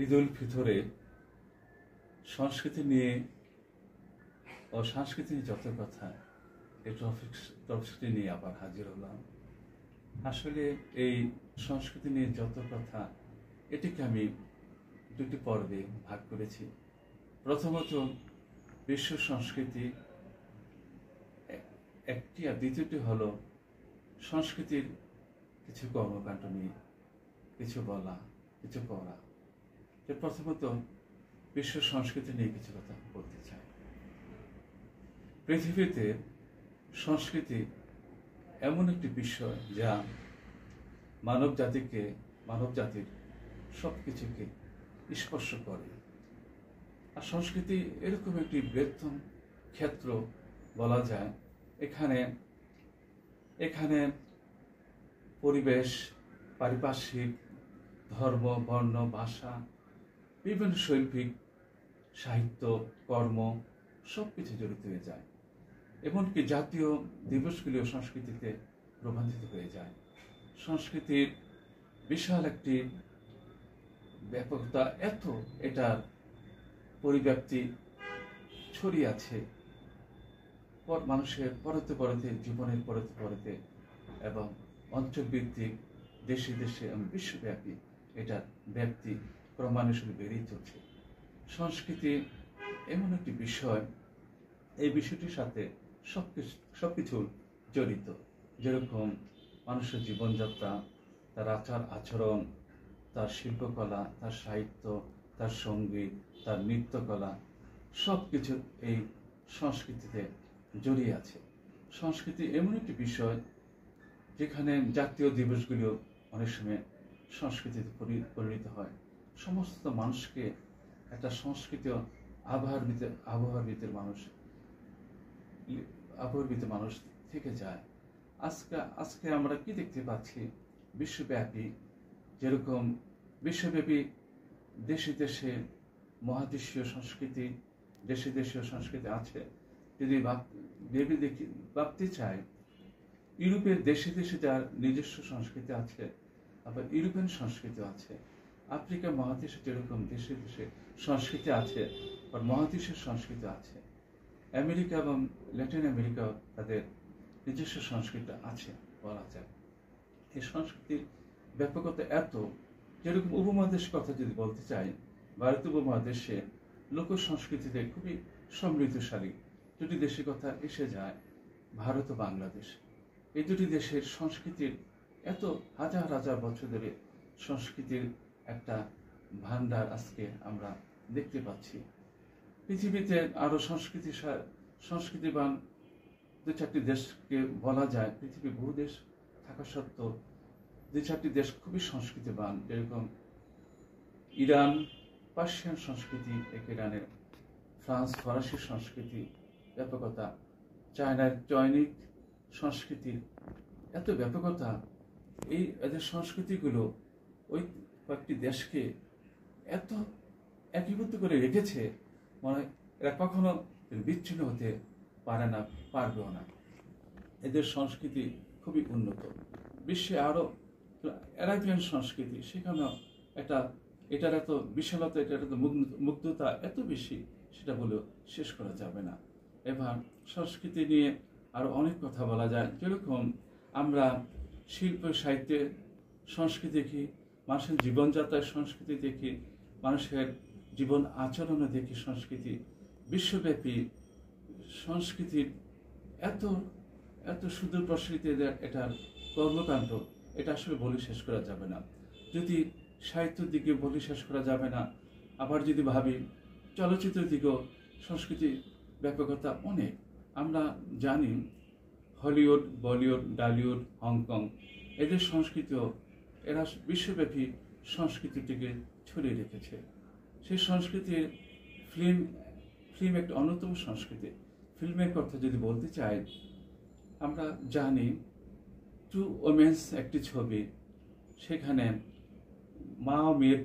ঈদ উল ফিতরে সংস্কৃতি নিয়ে ও সংস্কৃতি নিয়ে যত কথা এই টপিকটি নিয়ে আবার হাজির হলাম। আসলে এই সংস্কৃতি নিয়ে যত কথা এটিকে আমি দুটি পর্বে ভাগ করেছি। প্রথমত বিশ্ব সংস্কৃতি একটি, আর দ্বিতীয়টি হলো সংস্কৃতির কিছু কর্মকাণ্ড নিয়ে কিছু বলা, কিছু করা। প্রথমত বিশ্ব সংস্কৃতি নিয়ে কিছু কথা বলতে চাই। পৃথিবীতে সংস্কৃতি এমন একটি বিষয় যা মানব জাতির সব কিছুকে স্পর্শ করে। আর সংস্কৃতি এরকম একটি বৃহত্তম ক্ষেত্র বলা যায়। এখানে পরিবেশ, পারিপার্শ্বিক, ধর্ম, বর্ণ, ভাষা, বিভিন্ন শৈল্পিক, সাহিত্য, কর্ম সব কিছু জড়িত হয়ে যায়। এমনকি জাতীয় দিবসগুলিও সংস্কৃতিতে রূপান্তরিত হয়ে যায়। সংস্কৃতির বিশাল একটি ব্যাপকতা, এটার পরিব্যাপ্তি ছড়িয়ে আছে মানুষের পরতে জীবনের পরতে এবং অঞ্চলভিত্তিক, দেশে এবং বিশ্বব্যাপী এটার ব্যাপ্তি ক্রমান্বয়ে বেড়েই চলছে। সংস্কৃতি এমন একটি বিষয়, এই বিষয়টির সাথে সবকিছু জড়িত। যেরকম মানুষের জীবনযাত্রা, তার আচার আচরণ, তার শিল্পকলা, তার সাহিত্য, তার সঙ্গীত, তার নৃত্যকলা সবকিছু এই সংস্কৃতিতে জড়িয়ে আছে। সংস্কৃতি এমন একটি বিষয় যেখানে জাতীয় দিবসগুলিও অনেক সময় সংস্কৃতিতে পরিণত হয়। সমস্ত মানুষকে একটা সংস্কৃতিও আবহাওয়ার ভিতরে মানুষ থেকে যায়। আজকে আমরা কি দেখতে পাচ্ছি, বিশ্বব্যাপী দেশে মহাদেশীয় সংস্কৃতি, দেশীয় সংস্কৃতি আছে। যদি ভাবতে চাই, ইউরোপের দেশে যার নিজস্ব সংস্কৃতি আছে, আবার ইউরোপিয়ান সংস্কৃতি আছে। আফ্রিকা মহাদেশে যেরকম দেশে সংস্কৃতি আছে, আর মহাদেশের সংস্কৃতি আছে। আমেরিকা এবং ল্যাটিন আমেরিকা তাদের নিজস্ব সংস্কৃতি আছে বলা যায়। এই সংস্কৃতির ব্যাপকতা এত, যেরকম উপমহাদেশ কথা যদি বলতে চাই, ভারতীয় উপমহাদেশে লোক সংস্কৃতিতে খুবই সমৃদ্ধশালী দুটি দেশের কথা এসে যায়, ভারত ও বাংলাদেশ। এই দুটি দেশের সংস্কৃতির এত হাজার বছর ধরে সংস্কৃতির একটা ভান্ডার আজকে আমরা দেখতে পাচ্ছি। পৃথিবীতে আরো সংস্কৃতিবান দু চারটি দেশকে বলা যায়। পৃথিবী বহু দেশ থাকা সত্ত্বেও দু চারটি দেশ খুবই সংস্কৃতিবান, যেরকম ইরান, পার্সিয়ান সংস্কৃতি, ইরানের ফ্রান্স, ফরাসি সংস্কৃতি ব্যাপকতা, চায়নার চৈনিক সংস্কৃতির এত ব্যাপকতা। এদের সংস্কৃতিগুলো ওই কয়েকটি দেশকে এত একীভূত করে রেখেছে, মানে এরা কখনো বিচ্ছিন্ন হতে পারবেও না। এদের সংস্কৃতি খুবই উন্নত। বিশ্বে আরো আরাবিয়ান সংস্কৃতি, সেখানেও এটার এত বিশালতা, এটার এত মুগ্ধতা এত বেশি, সেটা বলেও শেষ করা যাবে না। এবার সংস্কৃতি নিয়ে আরো অনেক কথা বলা যায়। যেরকম আমরা শিল্প সাহিত্যে সংস্কৃতি দেখি, মানুষের জীবনযাত্রার সংস্কৃতি দেখি, মানুষের জীবন আচরণে দেখি সংস্কৃতি। বিশ্বব্যাপী সংস্কৃতির এত সুদূর প্রসারিত এটার কর্মকাণ্ড, এটা আসলে বলে শেষ করা যাবে না। যদি সাহিত্যের দিকে বলে শেষ করা যাবে না, আবার যদি ভাবি চলচ্চিত্রের দিকেও সংস্কৃতি ব্যাপকতা অনেক। আমরা জানি হলিউড, বলিউড, ডালিউড, হংকং এদের সংস্কৃতিও এরা বিশ্বব্যাপী সংস্কৃতিটিকে ছড়িয়ে রেখেছে। সেই সংস্কৃতির ফিল্ম একটা অন্যতম সংস্কৃতি। ফিল্মের কথা যদি বলতে চাই, আমরা জানি টু ওমেন্স একটি ছবি, সেখানে মা ও মেয়ের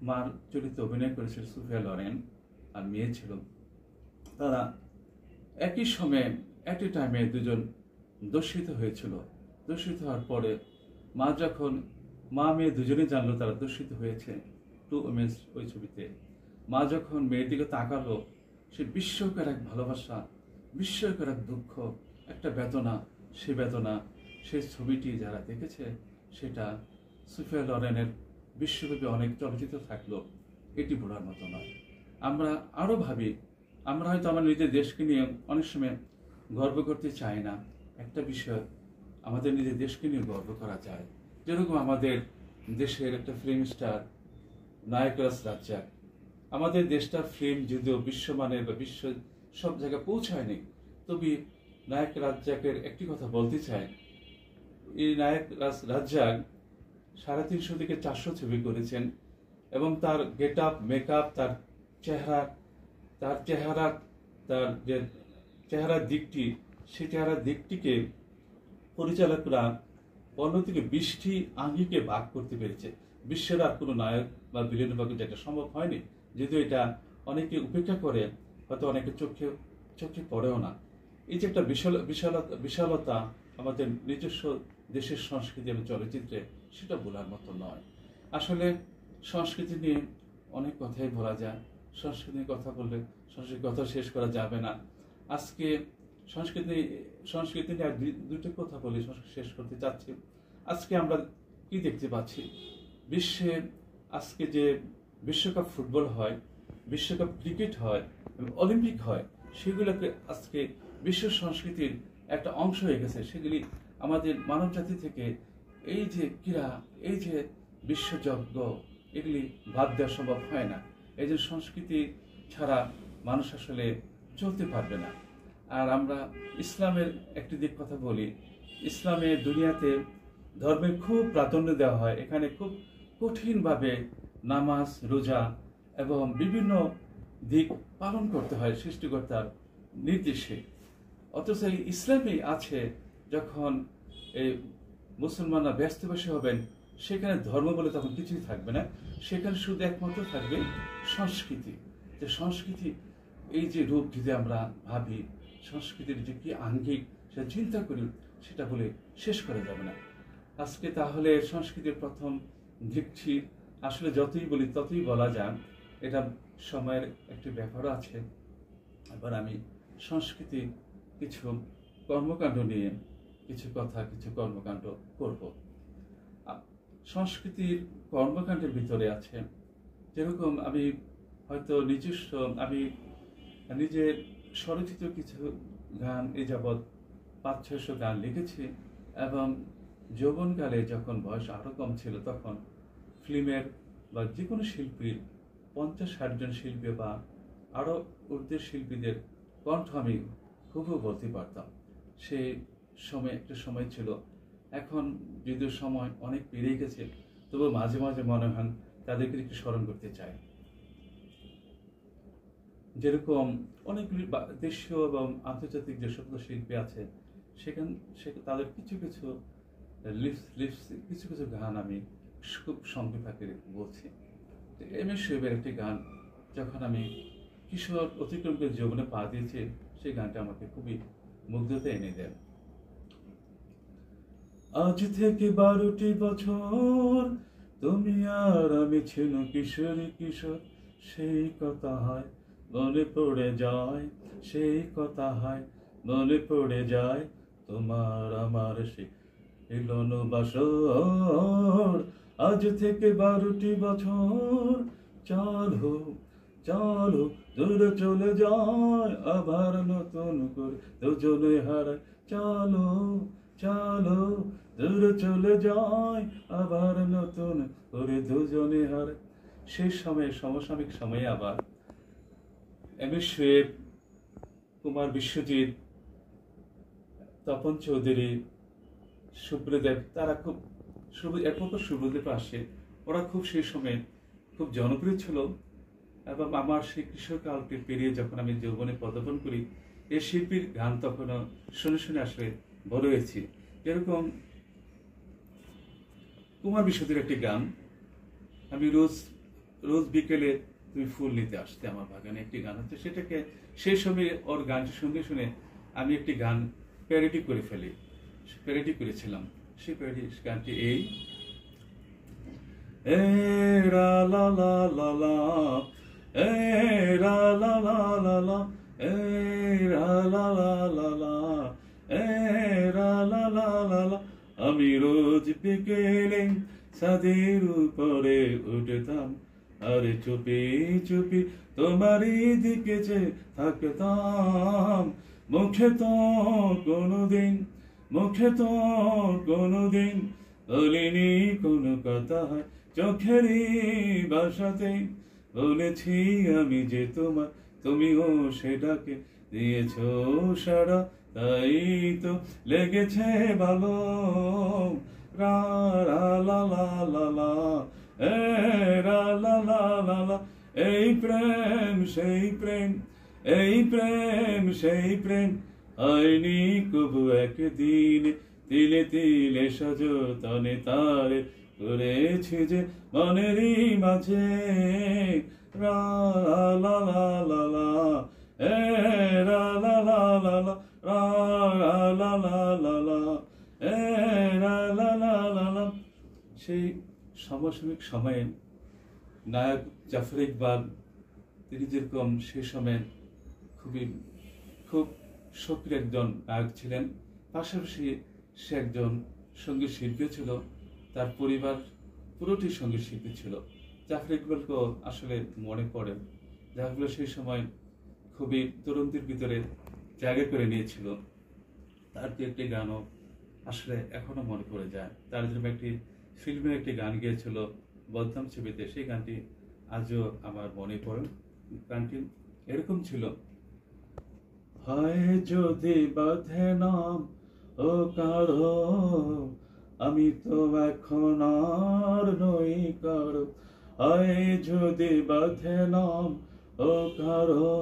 মার চরিত্র অভিনয় করেছিল সোফিয়া লরেন, আর মেয়ে ছিল। তারা একই সময়ে একই টাইমে দুজন দর্শিত হয়েছিল। দর্শিত হওয়ার পরে মা মেয়ে দুজনেই জানলো তারা দর্শিত হয়েছে, টু উমেন্স ওই ছবিতে মা যখন মেয়ের দিকে তাকালো, সে বিস্ময়কর এক ভালোবাসা, বিস্ময়কর এক দুঃখ, একটা বেদনা, সে বেদনা, সেই ছবিটি যারা দেখেছে সেটা সোফিয়া লরেনের বিশ্বব্যাপী অনেক চলচ্চিত্র থাকলো, এটি বলার মতো নয়। আমরা আরও ভাবি, আমরা হয়তো আমার নিজের দেশকে নিয়ে অনেক সময় গর্ব করতে চাই না। একটা বিষয়, আমাদের নিজের দেশকে নিয়ে গর্ব করা যায়। যেরকম আমাদের দেশের একটা ফিল্ম স্টার নায়করাজ রাজ্জাক, আমাদের দেশটার ফিল্ম যদিও বিশ্বমানের বা বিশ্ব সব জায়গায় পৌঁছায়নি, তবে নায়ক রাজ্জাকের একটি কথা বলতে চাই, এই নায়ক রাজ্জাক 350 থেকে 400 ছবি করেছেন এবং তার গেট আপ, মেকআপ, তার যে চেহারার দিকটি, সেই চেহারার দিকটিকে পরিচালকরা 15 থেকে 20টি আঙ্গিকে ভাগ করতে পেরেছে। বিশ্বের আর কোনো নায়ক বা ভিলেনের পক্ষে যেটা সম্ভব হয়নি, যদিও এটা অনেকে উপেক্ষা করে, হয়তো অনেকে চোখে পড়েও না। এই যে একটা বিশালতা আমাদের নিজস্ব দেশের সংস্কৃতি এবং চলচ্চিত্রে, সেটা বলার মতো নয়। আসলে সংস্কৃতি নিয়ে অনেক কথাই বলা যায়, সংস্কৃতি নিয়ে কথা বললে সংস্কৃতির কথা শেষ করা যাবে না। আজকে সংস্কৃতি নিয়ে দুটো কথা বলে সংস্কৃতি শেষ করতে চাচ্ছি। আজকে আমরা কি দেখতে পাচ্ছি, বিশ্বে আজকে যে বিশ্বকাপ ফুটবল হয়, বিশ্বকাপ ক্রিকেট হয়, অলিম্পিক হয়, সেগুলোকে আজকে বিশ্ব সংস্কৃতির একটা অংশ হয়ে গেছে। সেগুলি আমাদের মানব জাতি থেকে এই যে ক্রীড়া, এই যে বিশ্বযজ্ঞ, এগুলি বাদ দেওয়া সম্ভব হয় না। এই যে সংস্কৃতি ছাড়া মানুষ আসলে চলতে পারবে না। আর আমরা ইসলামের একটি দিক কথা বলি, ইসলামের দুনিয়াতে ধর্মের খুব প্রাধান্য দেওয়া হয়। এখানে খুব কঠিনভাবে নামাজ, রোজা এবং বিভিন্ন দিক পালন করতে হয় সৃষ্টিকর্তার নির্দেশে। অথচ এই ইসলামে আছে, যখন এই মুসলমানরা ব্যস্তবাসী হবেন, সেখানে ধর্ম বলে তখন কিছুই থাকবে না, সেখানে শুধু একমাত্র থাকবে সংস্কৃতি। যে সংস্কৃতি, এই যে রূপ যদি আমরা ভাবি, সংস্কৃতির যে কি আঙ্গিক সেটা চিন্তা করি, সেটা বলে শেষ করা যাবে না। আজকে তাহলে সংস্কৃতির প্রথম দিকটি আসলে যতই বলি ততই বলা যায়, এটা সময়ের একটি ব্যাপারও আছে। এবার আমি সংস্কৃতির কিছু কর্মকাণ্ড নিয়ে কিছু কথা, কিছু কর্মকাণ্ড করব। সংস্কৃতির কর্মকাণ্ডের ভিতরে আছে, যেরকম আমি হয়তো আমি নিজে স্বরচিত কিছু গান এ যাবৎ 500-600 গান লিখেছি এবং যৌবনকালে যখন বয়স আরো কম ছিল, তখন ফিল্মের বা যে কোনো শিল্পীর 50-60 জন শিল্পী বা আরো ঊর্ধ্বের শিল্পীদের কণ্ঠ আমি খুবই বলতে পারতাম। সেই সময় একটা সময় ছিল। এখন যদিও সময় অনেক পেরিয়ে গেছে, তবু মাঝে মাঝে মনে হয় তাদেরকে একটু স্মরণ করতে চাই। যেরকম অনেকগুলি দেশীয় এবং আন্তর্জাতিক যে সকল শিল্পী আছে, তাদের কিছু কিছু গান আমি খুব সংক্ষেপ আকারে বলছি। এমএস শোয়েবের একটি গান, যখন আমি কিশোর অতিক্রম করে যৌবনে পা দিয়েছি, সেই গানটা আমাকে খুবই মুগ্ধতা এনে দেয়। আজ থেকে 12টি বছর তুমি আর আমি ছিল কিশোর, সেই কথা হয় মনে পড়ে যায়, সেই কথা হয় মনে পড়ে যায়, তোমার আমার সেই এলোনো বাসর। আজ থেকে 12টি বছর, চলো চলো দূরে চলে যায়, আবার নতুন করে দুজনে হারায়, চলো চলো দূরে চলে যায়, আবার নতুন করে দুজনে হারায়। সেই সময়ে সমসাময়িক সময়ে আবার এমএস শোয়েব, কুমার বিশ্বজিৎ, তপন চৌধুরী, সুব্রদেব, তারা খুব একমাত্র সুব্রদেব আসে, ওরা খুব সেই সময়ে খুব জনপ্রিয় ছিল। এবং আমার সেই কিশোরকালকে পেরিয়ে যখন আমি যৌবনে পদার্পণ করি, এই শিল্পীর গান তখনও শুনে শুনে আসলে বড় হয়েছি। যেরকম কুমার বিশ্বজিৎের একটি গান, আমি রোজ বিকেলে তুমি ফুল নিতে আসতে আমার বাগানে, একটি গান হচ্ছে, সেটাকে সেই সময় ওর গানটি শুনে শুনে আমি একটি গান প্যারোডি করেছিলাম। সেই প্যারোডি গানটি এই রা লা লা লা লা, এ রা লা লা লা লা, এ রা লা লা লা লা, এ রা লা লা লা লা। আমি রোজ বিকেলে ছাদের উপরে উঠতাম, আর চুপি চুপি তোমারই দিকে যে থাকতাম। মুখে তো কোনোদিন, মুখে তো কোনোদিন বলিনি কোনো কথা, চোখেরই ভাষাতে বলেছি আমি যে তোমার, তুমিও সেটাকে দিয়েছ সারা, তাই তো লেগেছে ভালো। রা রা লা লা লা লা, এ রা লা লা লা লা। এই প্রেম সেই প্রেম, এই প্রেম সেই প্রেম, হয়নি কবু একদিন, তিলে তিলে সযতনে তার করেছি যে মনেরই মাঝে। রা লা লা লা লা, এ রা লা লা লা লা, রা লা লা লা লা, এ রা লা লা লা লা। সেই সমসাময়িক সময়ে নায়ক জাফর ইকবাল, তিনি যেরকম সেই সময়ে খুব সক্রিয় একজন নায়ক ছিলেন, পাশাপাশি সে একজন সঙ্গীত শিল্পী ছিল, তার পরিবার পুরোটি সঙ্গীত শিল্পী ছিল। জাফর ইকবালকে আসলে মনে পড়ে, জাফর ইকবাল সেই সময় খুবই তরুণদের ভিতরে জায়গা করে নিয়েছিল। তার দু একটি গানও আসলে এখনো মনে পড়ে যায়। তার জন্য একটি ফিল্মে একটি গান গিয়েছিল বদনাম ছবিতে, সেই গানটি আজও আমার মনে পড়ে। গানটি এরকম ছিল, হয় যদি বাঁধে নাম ও কারো, আমি তো এখন আর নই কারো। হয় যদি বাঁধে নাম ও কারো,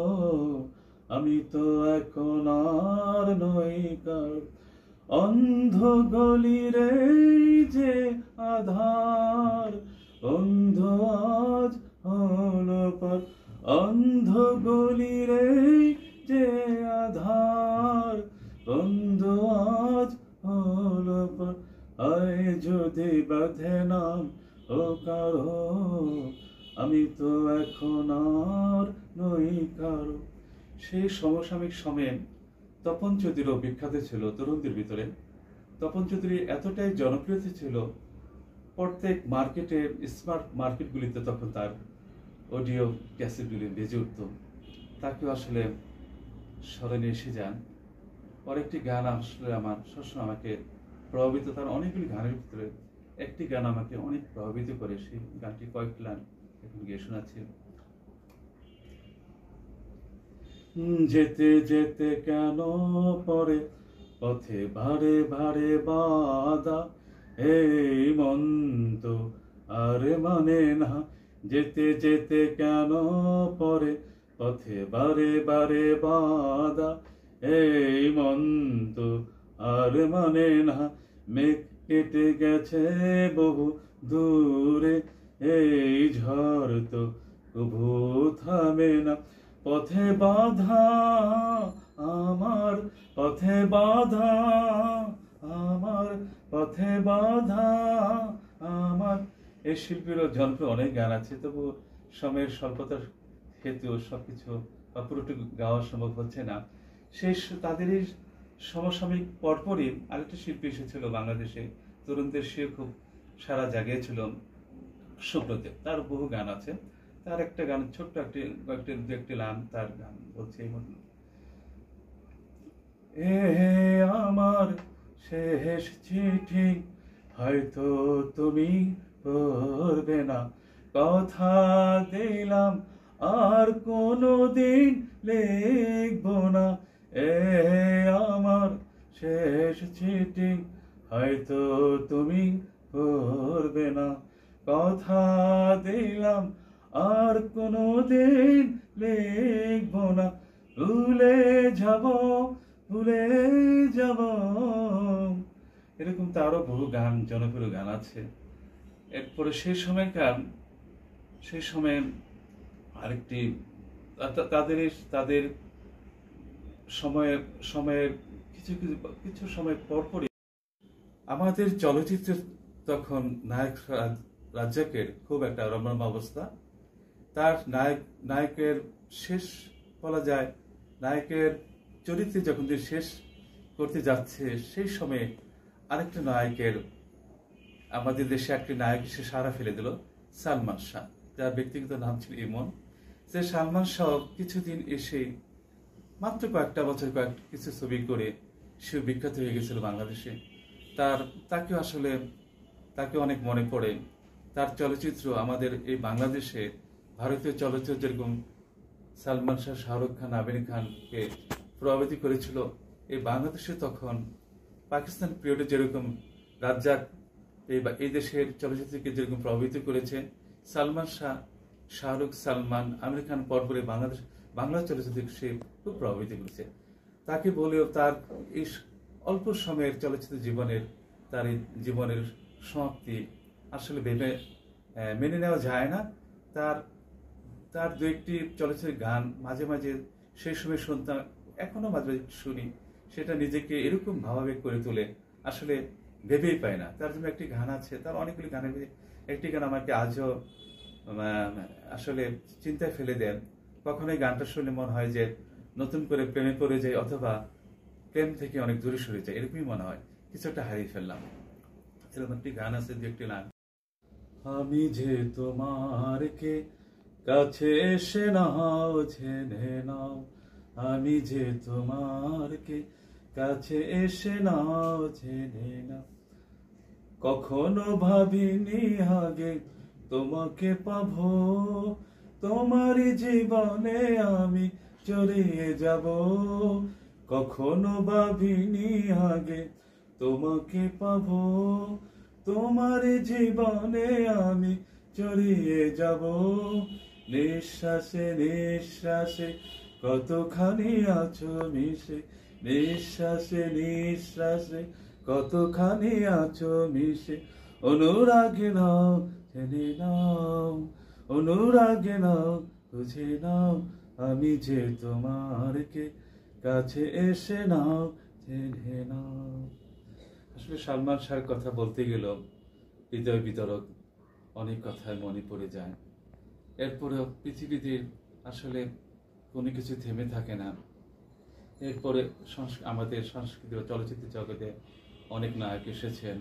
আমি তো এখন আর নই কারো। অন্ধ গলির এই যে আধার, অন্ধ আজ হলো পর। অন্ধ গলির এই যে আধার, অন্ধ আজ হলো পর। আয় যদি বাঁধে নাম ও কারো, আমি তো এখন আর নই কারো। সেই সমসাময়িক সময়ে তপন চৌধুরীও বিখ্যাত ছিল তরুণদের ভিতরে। তপন চৌধুরী এতটাই জনপ্রিয় ছিল, প্রত্যেক মার্কেটে, স্মার্ট মার্কেটগুলিতে তখন তার অডিও ক্যাসেটগুলি বেজে উঠত। তাকেও আসলে স্মরণে এসে যান। পরেকটি গান আসলে আমার সবসময় আমাকে প্রভাবিত, তার অনেকগুলি গানের ভিতরে একটি গান আমাকে অনেক প্রভাবিত করে। সেই গানটি কয়েকটি লাইন এখন গিয়ে শোনাচ্ছি। যেতে যেতে কেন পরে পথে ভারে ভারে বাধা, এই মন তো আর মানে না। যেতে যেতে কেন পরে পথে বারে বারে বাধা, এই মন তো আর মানে না। মেঘ কেটে গেছে বহু দূরে, এই ঝড় তো কবু থামে না। পথে বাধা আমার, পথে বাধা আমার, পথে বাধা আমার। এই শিল্পীরও জনপ্রিয় অনেক গান আছে, তবু সময়ের স্বল্পতার হেতু সবকিছু বা পুরোটুকু গাওয়া সম্ভব হচ্ছে না। শেষ তাদের এই সমসাময়িক পরপরই আরেকটা শিল্পী এসেছিল বাংলাদেশে তরুণদের, সে খুব সারা জাগিয়েছিল, সুব্রত। তার বহু গান আছে, তার একটা গান ছোট্ট একটি লাইন তার গান বলছে এই মতো, এ আমার শেষ চিঠি হয়তো তুমি পড়বে না, কথা দিলাম আর কোনোদিন লিখবো না। এ আমার শেষ চিঠি হয়তো তুমি পড়বে না, কথা দিলাম আর কোনোদিন লিখবো না। ভুলে যাব, ভুলে যাব। এরকম তারও বহু গান, জনপ্রিয় গান আছে। এরপরে সেই সময়ে আরেকটি তাদের সময়ের কিছু সময় পরপরই আমাদের চলচ্চিত্রের তখন নায়করা রাজ্জাকের খুব একটা রমরমা অবস্থা। তার নায়কের শেষ বলা যায়, নায়কের চরিত্রে যখন তিনি শেষ করতে যাচ্ছে সেই সময়ে আরেকটা নায়কের, আমাদের দেশে একটি নায়ক এসে সারা ফেলে দিল, সালমান শাহ, যার ব্যক্তিগত নাম ছিল ইমন। সে সালমান শাহ কিছুদিন এসে মাত্র কয়েকটা বছর কিছু ছবি করে সে বিখ্যাত হয়ে গেছিল বাংলাদেশে। তাকে অনেক মনে পড়ে। তার চলচ্চিত্র আমাদের এই বাংলাদেশে, ভারতীয় চলচ্চিত্র যেরকম সালমান শাহ, শাহরুখ খান, আমির খানকে প্রভাবিত করেছিল, এই বাংলাদেশে তখন পাকিস্তান পিরিয়ডে যেরকম রাজ্জাক এই দেশের চলচ্চিত্রকে যেরকম প্রভাবিত করেছে, সালমান শাহ, শাহরুখ, সালমান, আমির খান পরপরে বাংলা চলচ্চিত্রকে সে খুব প্রভাবিত করেছে। তাকে বলেও তার এই অল্প সময়ের চলচ্চিত্র তার এই জীবনের সমাপ্তি আসলে মেনে নেওয়া যায় না। তার দু একটি চলচ্চিত্রের গান মাঝে মাঝে সেই সময় শুনতাম, এখনো মাঝে মাঝে শুনি, সেটা নিজেকে এরকম ভাবাবেগ করে তোলে, আসলে ভেবেই পায় না। তার জন্য একটি গান আছে, তার অনেকগুলি গানের একটি গান আমাকে আজও আসলে চিন্তায় ফেলে দেন। কখনো এই গানটা শুনে মনে হয় যে নতুন করে প্রেমে পড়ে যায়, অথবা প্রেম থেকে অনেক দূরে সরে যায়, এরকমই মনে হয়, কিছু একটা হারিয়ে ফেললাম। এরকম একটি গান আছে, দু একটি লাইন। আমি যে তোমারকে কাছে এসে নাও, ঝেনে নাও, আমি যে তোমারকে কাছে এসে নাও, ঝেনে নাও, কখনো ভাবিনি আগে তোমাকে পাবো, তোমার জীবনে আমি চলিয়ে যাব, কখনো ভাবিনি আগে তোমাকে পাবো, তোমার জীবনে আমি চলিয়ে যাব, নিঃশ্বাসে নিঃশ্বাসে কতখানি আছো মিশে, নিঃশ্বাসে নিঃশ্বাসে কতখানি আছো মিশে, অনুরাগে নাও, জেনে নাও, অনুরাগে নাও, বুঝে নাও, আমি যে তোমারকে কাছে এসে নাও, জেনে নাও। আসলে সালমান শাহর কথা বলতে গেলেও হৃদয় বিতরক অনেক কথায় মনে পড়ে যায়। এরপরেও পৃথিবীতে আসলে কোনো কিছু থেমে থাকে না। এরপরে আমাদের সংস্কৃতি ও চলচ্চিত্র জগতে অনেক নায়ক এসেছেন,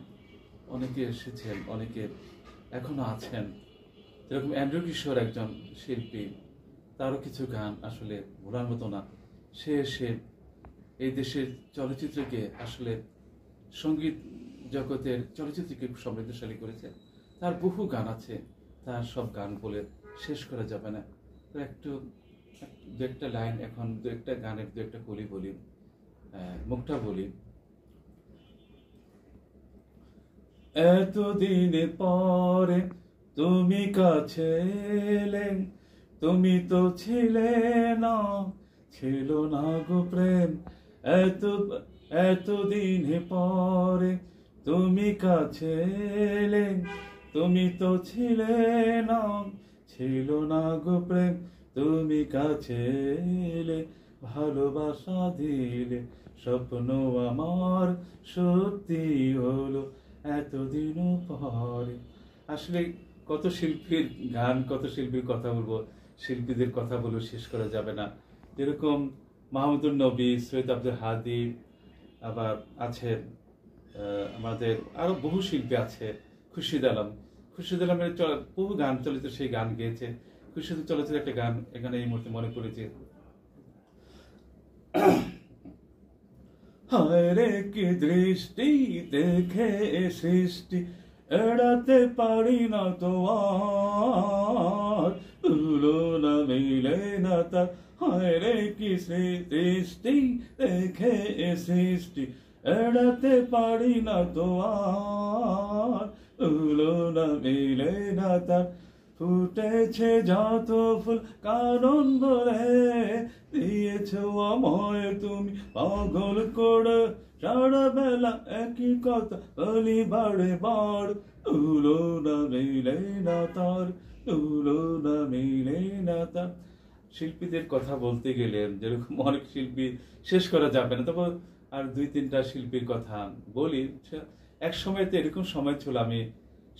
অনেকে এখনো আছেন। যেরকম অ্যান্ড্রু কিশোর একজন শিল্পী, তারও কিছু গান আসলে ভোলার মতো না। সে এসে এই দেশের চলচ্চিত্রকে আসলে সঙ্গীত জগতের চলচ্চিত্রকে সমৃদ্ধশালী করেছে। তার বহু গান আছে, তার সব গান বলে শেষ করা যাবে না। তো দু একটা লাইন, এখন দু একটা গানের দু একটা কলি বলি, মুখটা বলি। এতদিন পরে তুমি কাছে এলে, তুমি তো ছিলে না, ছিল না গো প্রেম, এতদিন পরে তুমি কাছে এলে, তুমি তো ছিলে না, ছিল না গো প্রেম, তুমি কাছে এলে, ভালোবাসা দিলে, স্বপ্ন আমার সত্যি হলো এতদিন পরে। আসলে কত শিল্পীর গান, কত শিল্পীর কথা বলবো, শিল্পীদের কথা বলবো, শেষ করা যাবে না। যেরকম মাহমুদুর নবী, সৈয়দ আব্দুল হাদি, আবার আছে আমাদের আরো বহু শিল্পী আছে, খুরশিদ আলমের বহু গান চলচ্চিত্র সেই গান গেয়েছে। খুরশিদ চলচ্চিত্রের একটা গান এখানে এই মুহূর্তে মনে পড়েছে। হায় রে কি দৃষ্টি দেখে সৃষ্টি, এড়াতে পারি না তো আর, তুলনা মিলে না তার, হায় রে কি সৃষ্টি দেখে সৃষ্টি, এড়াতে পারি না তো আর, তুলনা মিলে না তার, ফুটেছে যত ফুল কানন ধরে, দিয়েছ আমায় তুমি পাগল করে, সারা বেলা একই কথা বলি বারে বার, তুলনা মিলে না তার, তুলনা মিলে না তার। শিল্পীদের কথা বলতে গেলে যেরকম অনেক শিল্পী শেষ করা যাবে না, তবে আর দুই তিনটা শিল্পীর কথা বলি। এক সময় তো এরকম সময় ছিল, আমি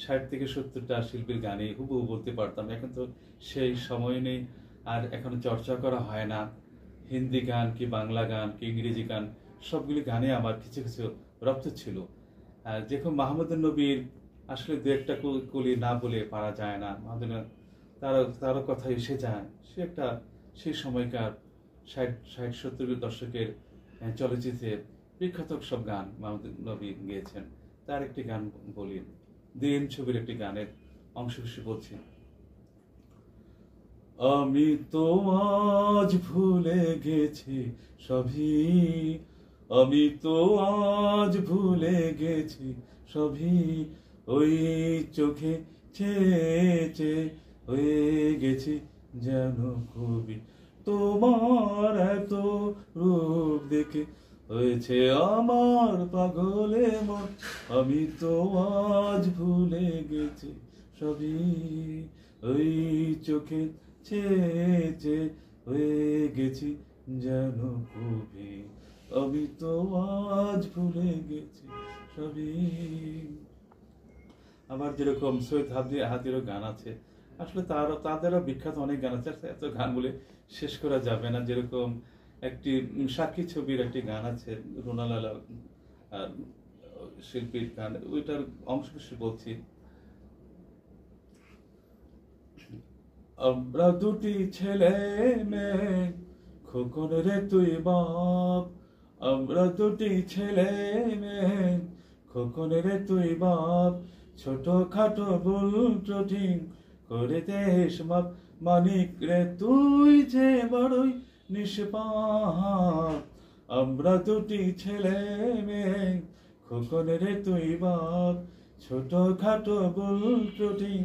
60 থেকে 70টা শিল্পীর গানে হুবহু বলতে পারতাম। এখন তো সেই সময় নেই, আর এখন চর্চা করা হয় না। হিন্দি গান কি বাংলা গান কি ইংরেজি গান, সবগুলি গানে আমার কিছু কিছু রপ্ত ছিল। আর যেরকম মাহমুদুর নবীর আসলে দু একটা কলি না বলে পারা যায় না। মাহমুদুর তারও কথা এসে যায়। সে একটা সেই সময়কার 60-70 দশকের চলচ্চিত্রে বিখ্যাত সব গান মাহমুদুর নবী গেয়েছেন। তার একটি গান বলি, দিন ছবির একটি গানের অংশ বিশেষ বলছি। আমি তো আজ ভুলে গেছি সবই, আমি তো আজ ভুলে গেছি সবই, ওই চোখে চেয়ে হয়ে গেছি যেন কবি, তোমার এত রূপ দেখে হয়েছে আমার পাগলে মন, আমি তো আজ ভুলে গেছি সবই, ওই চোখে চেয়ে হয়ে গেছি যেন কবি, আমি তো আজ ভুলে গেছি সবই। আবার যেরকম সৈয়দ হাদিরও গান আছে, আসলে তাদেরও বিখ্যাত অনেক গান আছে, এত গান বলে শেষ করা যাবে না। যেরকম একটি সাক্ষী ছবির একটি গান আছে, রুনালালা শিল্পীর গান, ওইটার অংশ বিশেষ বলছি। আমরা দুটি ছেলে মেয়ে, খোকন রে তুই বাপ, আমরা দুটি ছেলে মেয়ে, খোকন রে তুই বাপ, ছোট খাটো ভুল ত্রুটি করে দেশ মাপ, মানিক রে তুই যে বড়ই নিষ্পাপ, আমরা দুটি ছেলে মেয়ে, খোকন রে তুই বাপ, ছোট খাটো ভুল ত্রুটি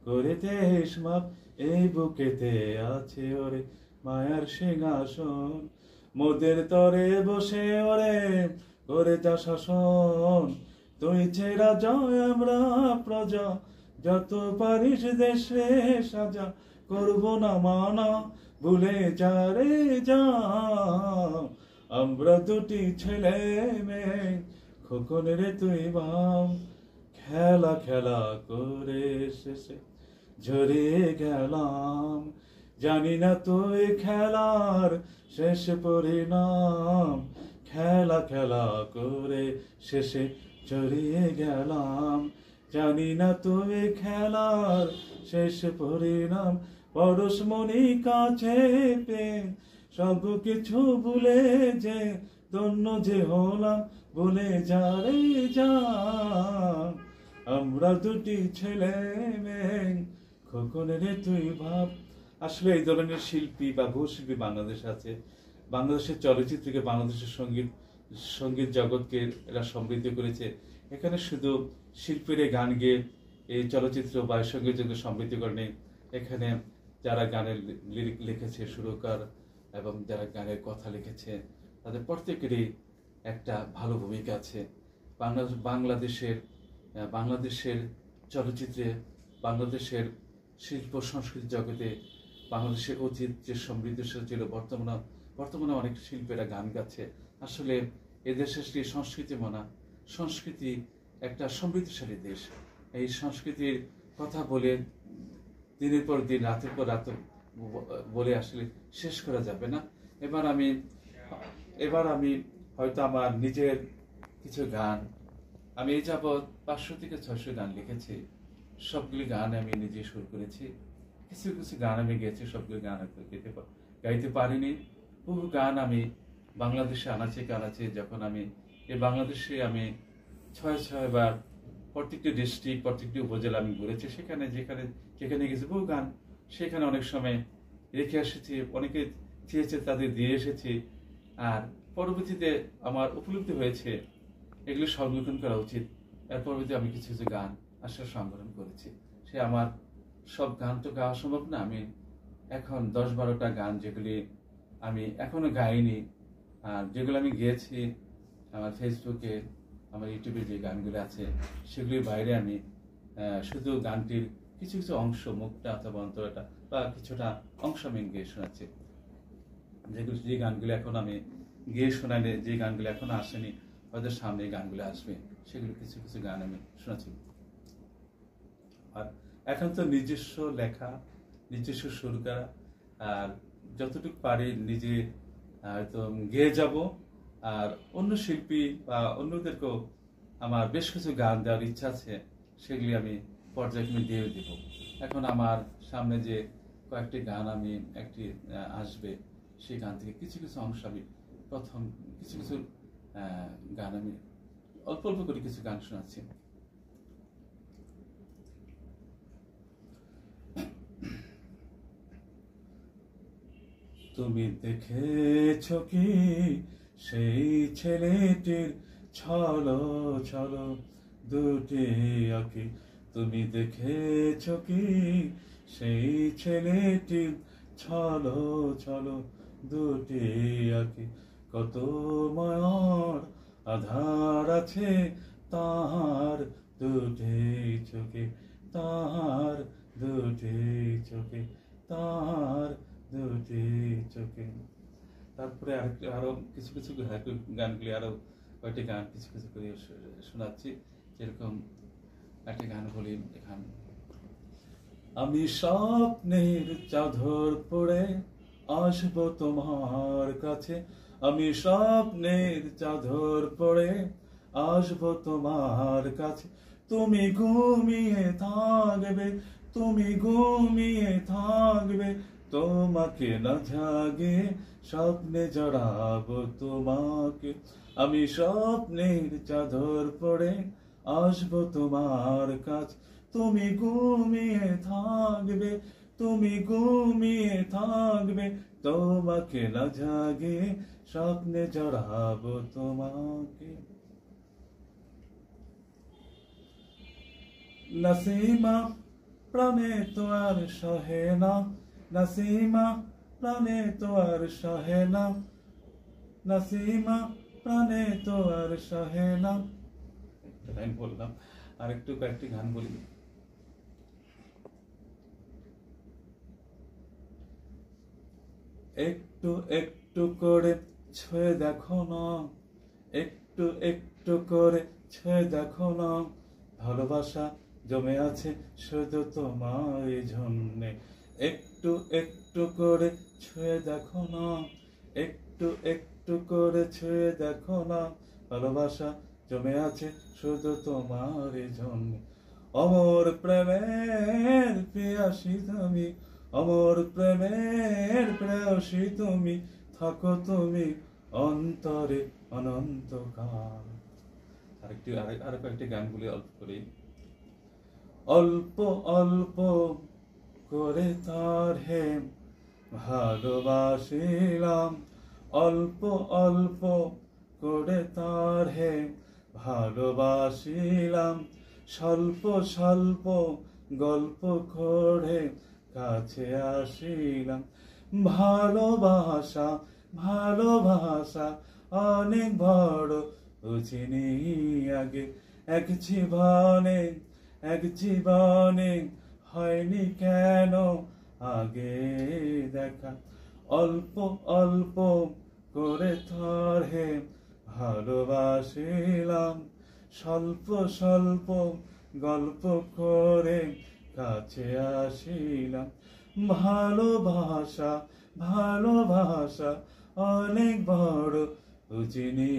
করে দেশ মাপ, এই বুকেতে আছে ওরে মায়ার সিংহাসন, মোদের তরে বসে ওরে করে যা শাসন, তুই ছেড়া জয় আমরা প্রজা, যত পারিস দেশে সাজা, করব না মানা ভুলে যা রে যা, আমরা দুটি ছেলে মেয়ে, খোকন রে তুই বাপ, খেলা খেলা করে শেষে ঝরে গেলাম, জানি না তুই খেলার শেষ পরিণাম, খেলা খেলা করে শেষে ঝরে গেলাম, জানি না তুই খেলার শেষ পরিণাম, পরশমণি কাছে পেয়ে সব কিছু ভুলে যে ধন্য যে হলাম, বলে যা রে যা, আমরা দুটি ছেলে মেয়ে, খোকন রে তুই ভাব। আসলে এই ধরনের শিল্পী বা বহুশিল্পী বাংলাদেশ আছে। বাংলাদেশের চলচ্চিত্রকে, বাংলাদেশের সঙ্গীত জগৎকে এরা সমৃদ্ধ করেছে। এখানে শুধু শিল্পীরা গান গেয়ে এই চলচ্চিত্র বা সঙ্গীত জগৎ সমৃদ্ধ করেনি, এখানে যারা গানের লিরিক লিখেছে, সুরকার এবং যারা গানের কথা লিখেছে, তাদের প্রত্যেকেরই একটা ভালো ভূমিকা আছে। বাংলাদেশের চলচ্চিত্রে, বাংলাদেশের শিল্প সংস্কৃতি জগতে বাংলাদেশের অতীত যে সমৃদ্ধশালী ছিল, বর্তমানে অনেক শিল্পীরা গান গাচ্ছে। আসলে এদেশের যে সংস্কৃতি একটা সমৃদ্ধশালী দেশ। এই সংস্কৃতির কথা বলে দিনের পর দিন, রাতের পর রাত বলে আসলে শেষ করা যাবে না। এবার আমি হয়তো আমার নিজের কিছু গান, আমি এই যাবৎ 500 থেকে 600 গান লিখেছি। সবগুলি গান আমি নিজে সুর করেছি। কিছু কিছু গান আমি গেয়েছি, সবগুলি গান গাইতে পারিনি। বহু গান আমি বাংলাদেশে আনাচে কানাচে, যখন আমি এই বাংলাদেশে আমি 6 বার প্রত্যেকটি ডিস্ট্রিক্ট, প্রত্যেকটি উপজেলা আমি ঘুরেছি। যেখানে গেছি বহু গান সেখানে অনেক সময় রেখে এসেছি, অনেকে চেয়েছে তাদের দিয়ে এসেছি। আর পরবর্তীতে আমার উপলব্ধি হয়েছে এগুলো সংরক্ষণ করা উচিত। এর পরবর্তী আমি কিছু কিছু গান আসলে সংগ্রহ করেছি। সে আমার সব গান তো গাওয়া সম্ভব না। আমি এখন 10-12টা গান যেগুলি আমি এখনো গাইনি, আর যেগুলো আমি গেয়েছি আমার ফেসবুকে, আমার ইউটিউবে যে গানগুলো আছে সেগুলির বাইরে আমি শুধু গানটির কিছু কিছু অংশ, মুখটা অথবা অন্তরটা বা কিছুটা অংশ আমি গিয়ে শোনাচ্ছি। যে গানগুলো এখন আমি গিয়ে শোনালে, যে গানগুলো এখনো আসেনি, হয়তো সামনে গানগুলো আসবে, সেগুলো কিছু কিছু গান আমি শোনাচ্ছি। আর এখন তো নিজস্ব লেখা, নিজস্ব সুর করা, আর যতটুকু পারি নিজে হয়তো গেয়ে যাব, আর অন্য শিল্পী বা অন্যদেরকেও আমার বেশ কিছু গান দেওয়ার ইচ্ছা আছে, সেগুলি আমি পর্যায়ক্রমে দিয়ে দিব। এখন আমার সামনে যে কয়েকটি গান আমি আসবে, সেই গান থেকে কিছু কিছু অংশ আমি প্রথম কিছু কিছু গান আমি অল্প অল্প করে কিছু গান শোনাচ্ছি। তুমি দেখেছো কি সেই ছেলেটির ছলো ছলো দুটি আঁখি? তুমি দেখেছো কি সেই ছেলেটির ছলো ছলো দুটি আঁখি? কত মায়ার আধার আছে তাহার দুটি চোখে, তাহার দুটি চোখে, তাহার দুটি চোখে। তারপরে আরো কিছু কিছু গানগুলি, আরো কয়েকটি গান কিছু কিছু করে শোনাচ্ছি। যেরকম একটি গান বলি এখান, আমি স্বপ্নের চাদর পরে আসবো তোমার কাছে, আমি স্বপ্নের চাদর পরে আসবো তোমার কাছে। তুমি ঘুমিয়ে থাকবে, তুমি ঘুমিয়ে থাকবে, তোমাকে না জাগে স্বপ্নে জড়াবো তোমাকে। আমি স্বপ্নের চাদর পরে আসবো তোমার কাছে, তুমি ঘুমিয়ে থাকবে, তুমি ঘুমিয়ে থাকবে, তোমাকে না জাগে স্বপ্নে জড়াবো তোমাকে। নাসিমা প্রাণে তো আর সহে না, নাসিমা প্রাণে তো আর সহে না, নাসিমা প্রাণে তো আর সহে না। একটা লাইন বললাম, আর একটু কয়েকটি গান বলি। একটু একটু করে ছুঁয়ে দেখো না, একটু একটু করে ছুঁয়ে দেখো না, ভালোবাসা জমে আছে শুধু তোমার জন্যে। একটু একটু করে ছুঁয়ে দেখো না, একটু একটু করে ছুঁয়ে দেখো না, ভালোবাসা জমে আছে শুধু তোমার জন্যে। অমর প্রেমের প্রেয়সী তুমি, অমর প্রেমের প্রেয়সী তুমি, থাকো তুমি অন্তরে অনন্তকাল। আরো কয়েকটি গানগুলি অল্প করি। অল্প অল্প করে তার হে ভালোবাসিলাম, অল্প অল্প করে তার হে ভালোবাসিলাম, স্বল্প স্বল্প গল্প করে কাছে আসিলাম। ভালোবাসা ভালোবাসা অনেক বড় বুঝিনি আগে, এক জীবনে এক জীবনে হয়নি কেন আগে দেখা। অল্প অল্প করে তোর হে ভালোবাসিলাম, স্বল্প স্বল্প গল্প করে কাছে আসিলাম। ভালোবাসা ভালোবাসা অনেক বড় বুঝিনি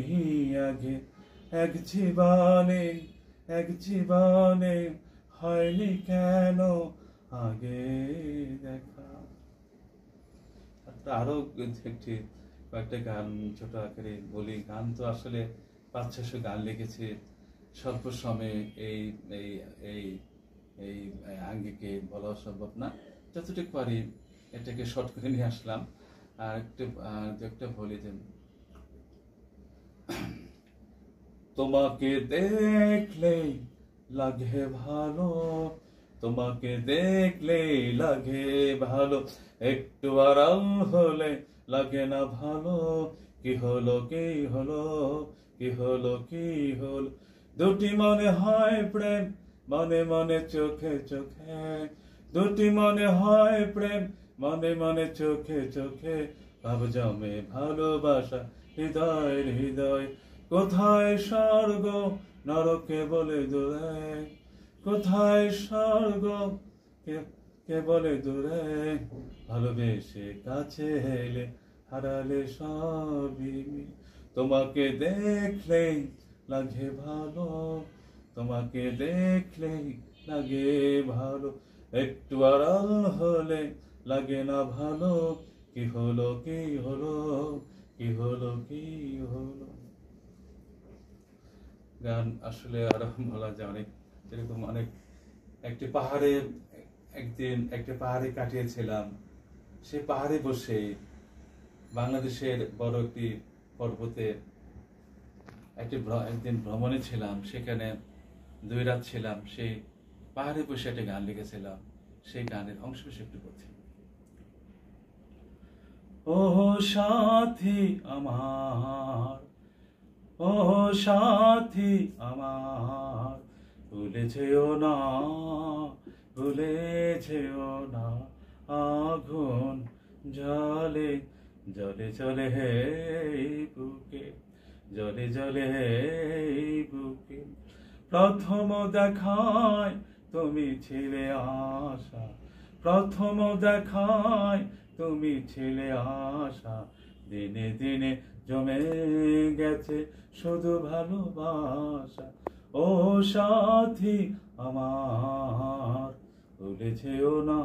আগে, এক জীবনে এক জীবনে হয়নি কেন আগে দেখা। আরো একটি কয়েকটা গান ছোট আকারে বলি। গান তো আসলে 500-600 গান লিখেছি স্বল্প সময়ে, এই এই এই এই আঙ্গিকে বলা সম্ভব না, যতটুকু পারি এটাকে শর্ট করে নিয়ে আসলাম। আর একটা বলি যে, তোমাকে দেখলেই লাগে ভালো, তোমাকে দেখলেই লাগে ভালো, একটু আড়াল হলে লাগে না ভালো। কি হলো কি হলো কি হলো কি হলো, দুটি মনে হয় প্রেম মনে মনে চোখে চোখে, দুটি মনে হয় প্রেম মনে মনে চোখে চোখে, ভাব জমে ভালোবাসা হৃদয় হৃদয়। কোথায় স্বর্গ নরকে বলে দোলে, কোথায় স্বর্গ কে কে বলে দূরে, ভালোবেসে কাছে এলে হারালে সবই। তোমাকে দেখলেই লাগে ভালো, তোমাকে দেখলেই লাগে ভালো, একটু আড়াল হলে লাগে না ভালো। কি হলো কি হলো, কি হলো কি হলো। গান আসলে আরো বলা যায় অনেক, এরকম অনেক। একদিন একটা পাহাড়ে কাটিয়েছিলাম। সে পাহাড়ে বসে বাংলাদেশের বড় একটি পর্বতে একদিন ভ্রমণে ছিলাম, সেখানে 2 রাত ছিলাম। সেই পাহাড়ে বসে একটা গান লিখেছিলাম, সেই গানের অংশ একটু বলছি। ও সাথী আমার, ও সাথী আমার, ভুলে যেও না, ভুলে যেও না, আগুন জলে জলে জলে হে বুকে, জলে জলে হে বুকে। প্রথম দেখায় তুমি ছিলে আশা, প্রথম দেখায় তুমি ছিলে আশা, দিনে দিনে জমে গেছে শুধু ভালোবাসা। ও সাথী আমার, ভুলে যেও না,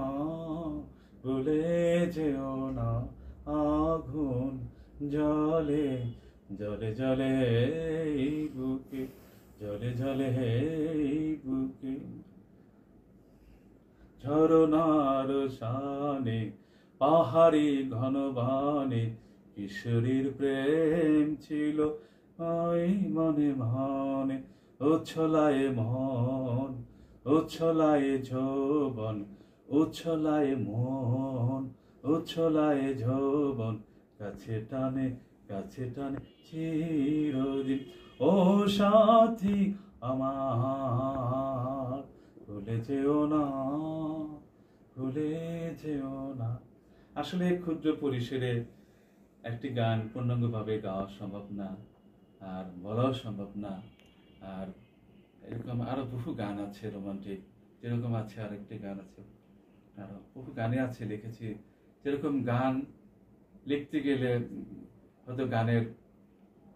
ভুলে যেও না, আগুন জলে জলে জলে এই বুকে, জলে জলে এই বুকে। ঝরনার শানে পাহাড়ি ঘন বনে, কিশোরীর প্রেম ছিল ওই মনে মনে। উচ্ছলায় মন, উচ্ছলায় যৌবন, উচ্ছলায় মন, উচ্ছলায় যৌবন, কাছে টানে কাছে টানে চিরদিন। ও সাথী আমার, ভুলে যেও না, ভুলে যেও না। আসলে ক্ষুদ্র পরিসরে একটি গান পূর্ণাঙ্গভাবে গাওয়া সম্ভব না, আর বলাও সম্ভব না। আর এরকম আরো বহু গান আছে রোমান্টিক, যেরকম আছে আরেকটি গান আছে, আরো বহু গানে আছে লিখেছি। যেরকম গান লিখতে গেলে হয়তো গানের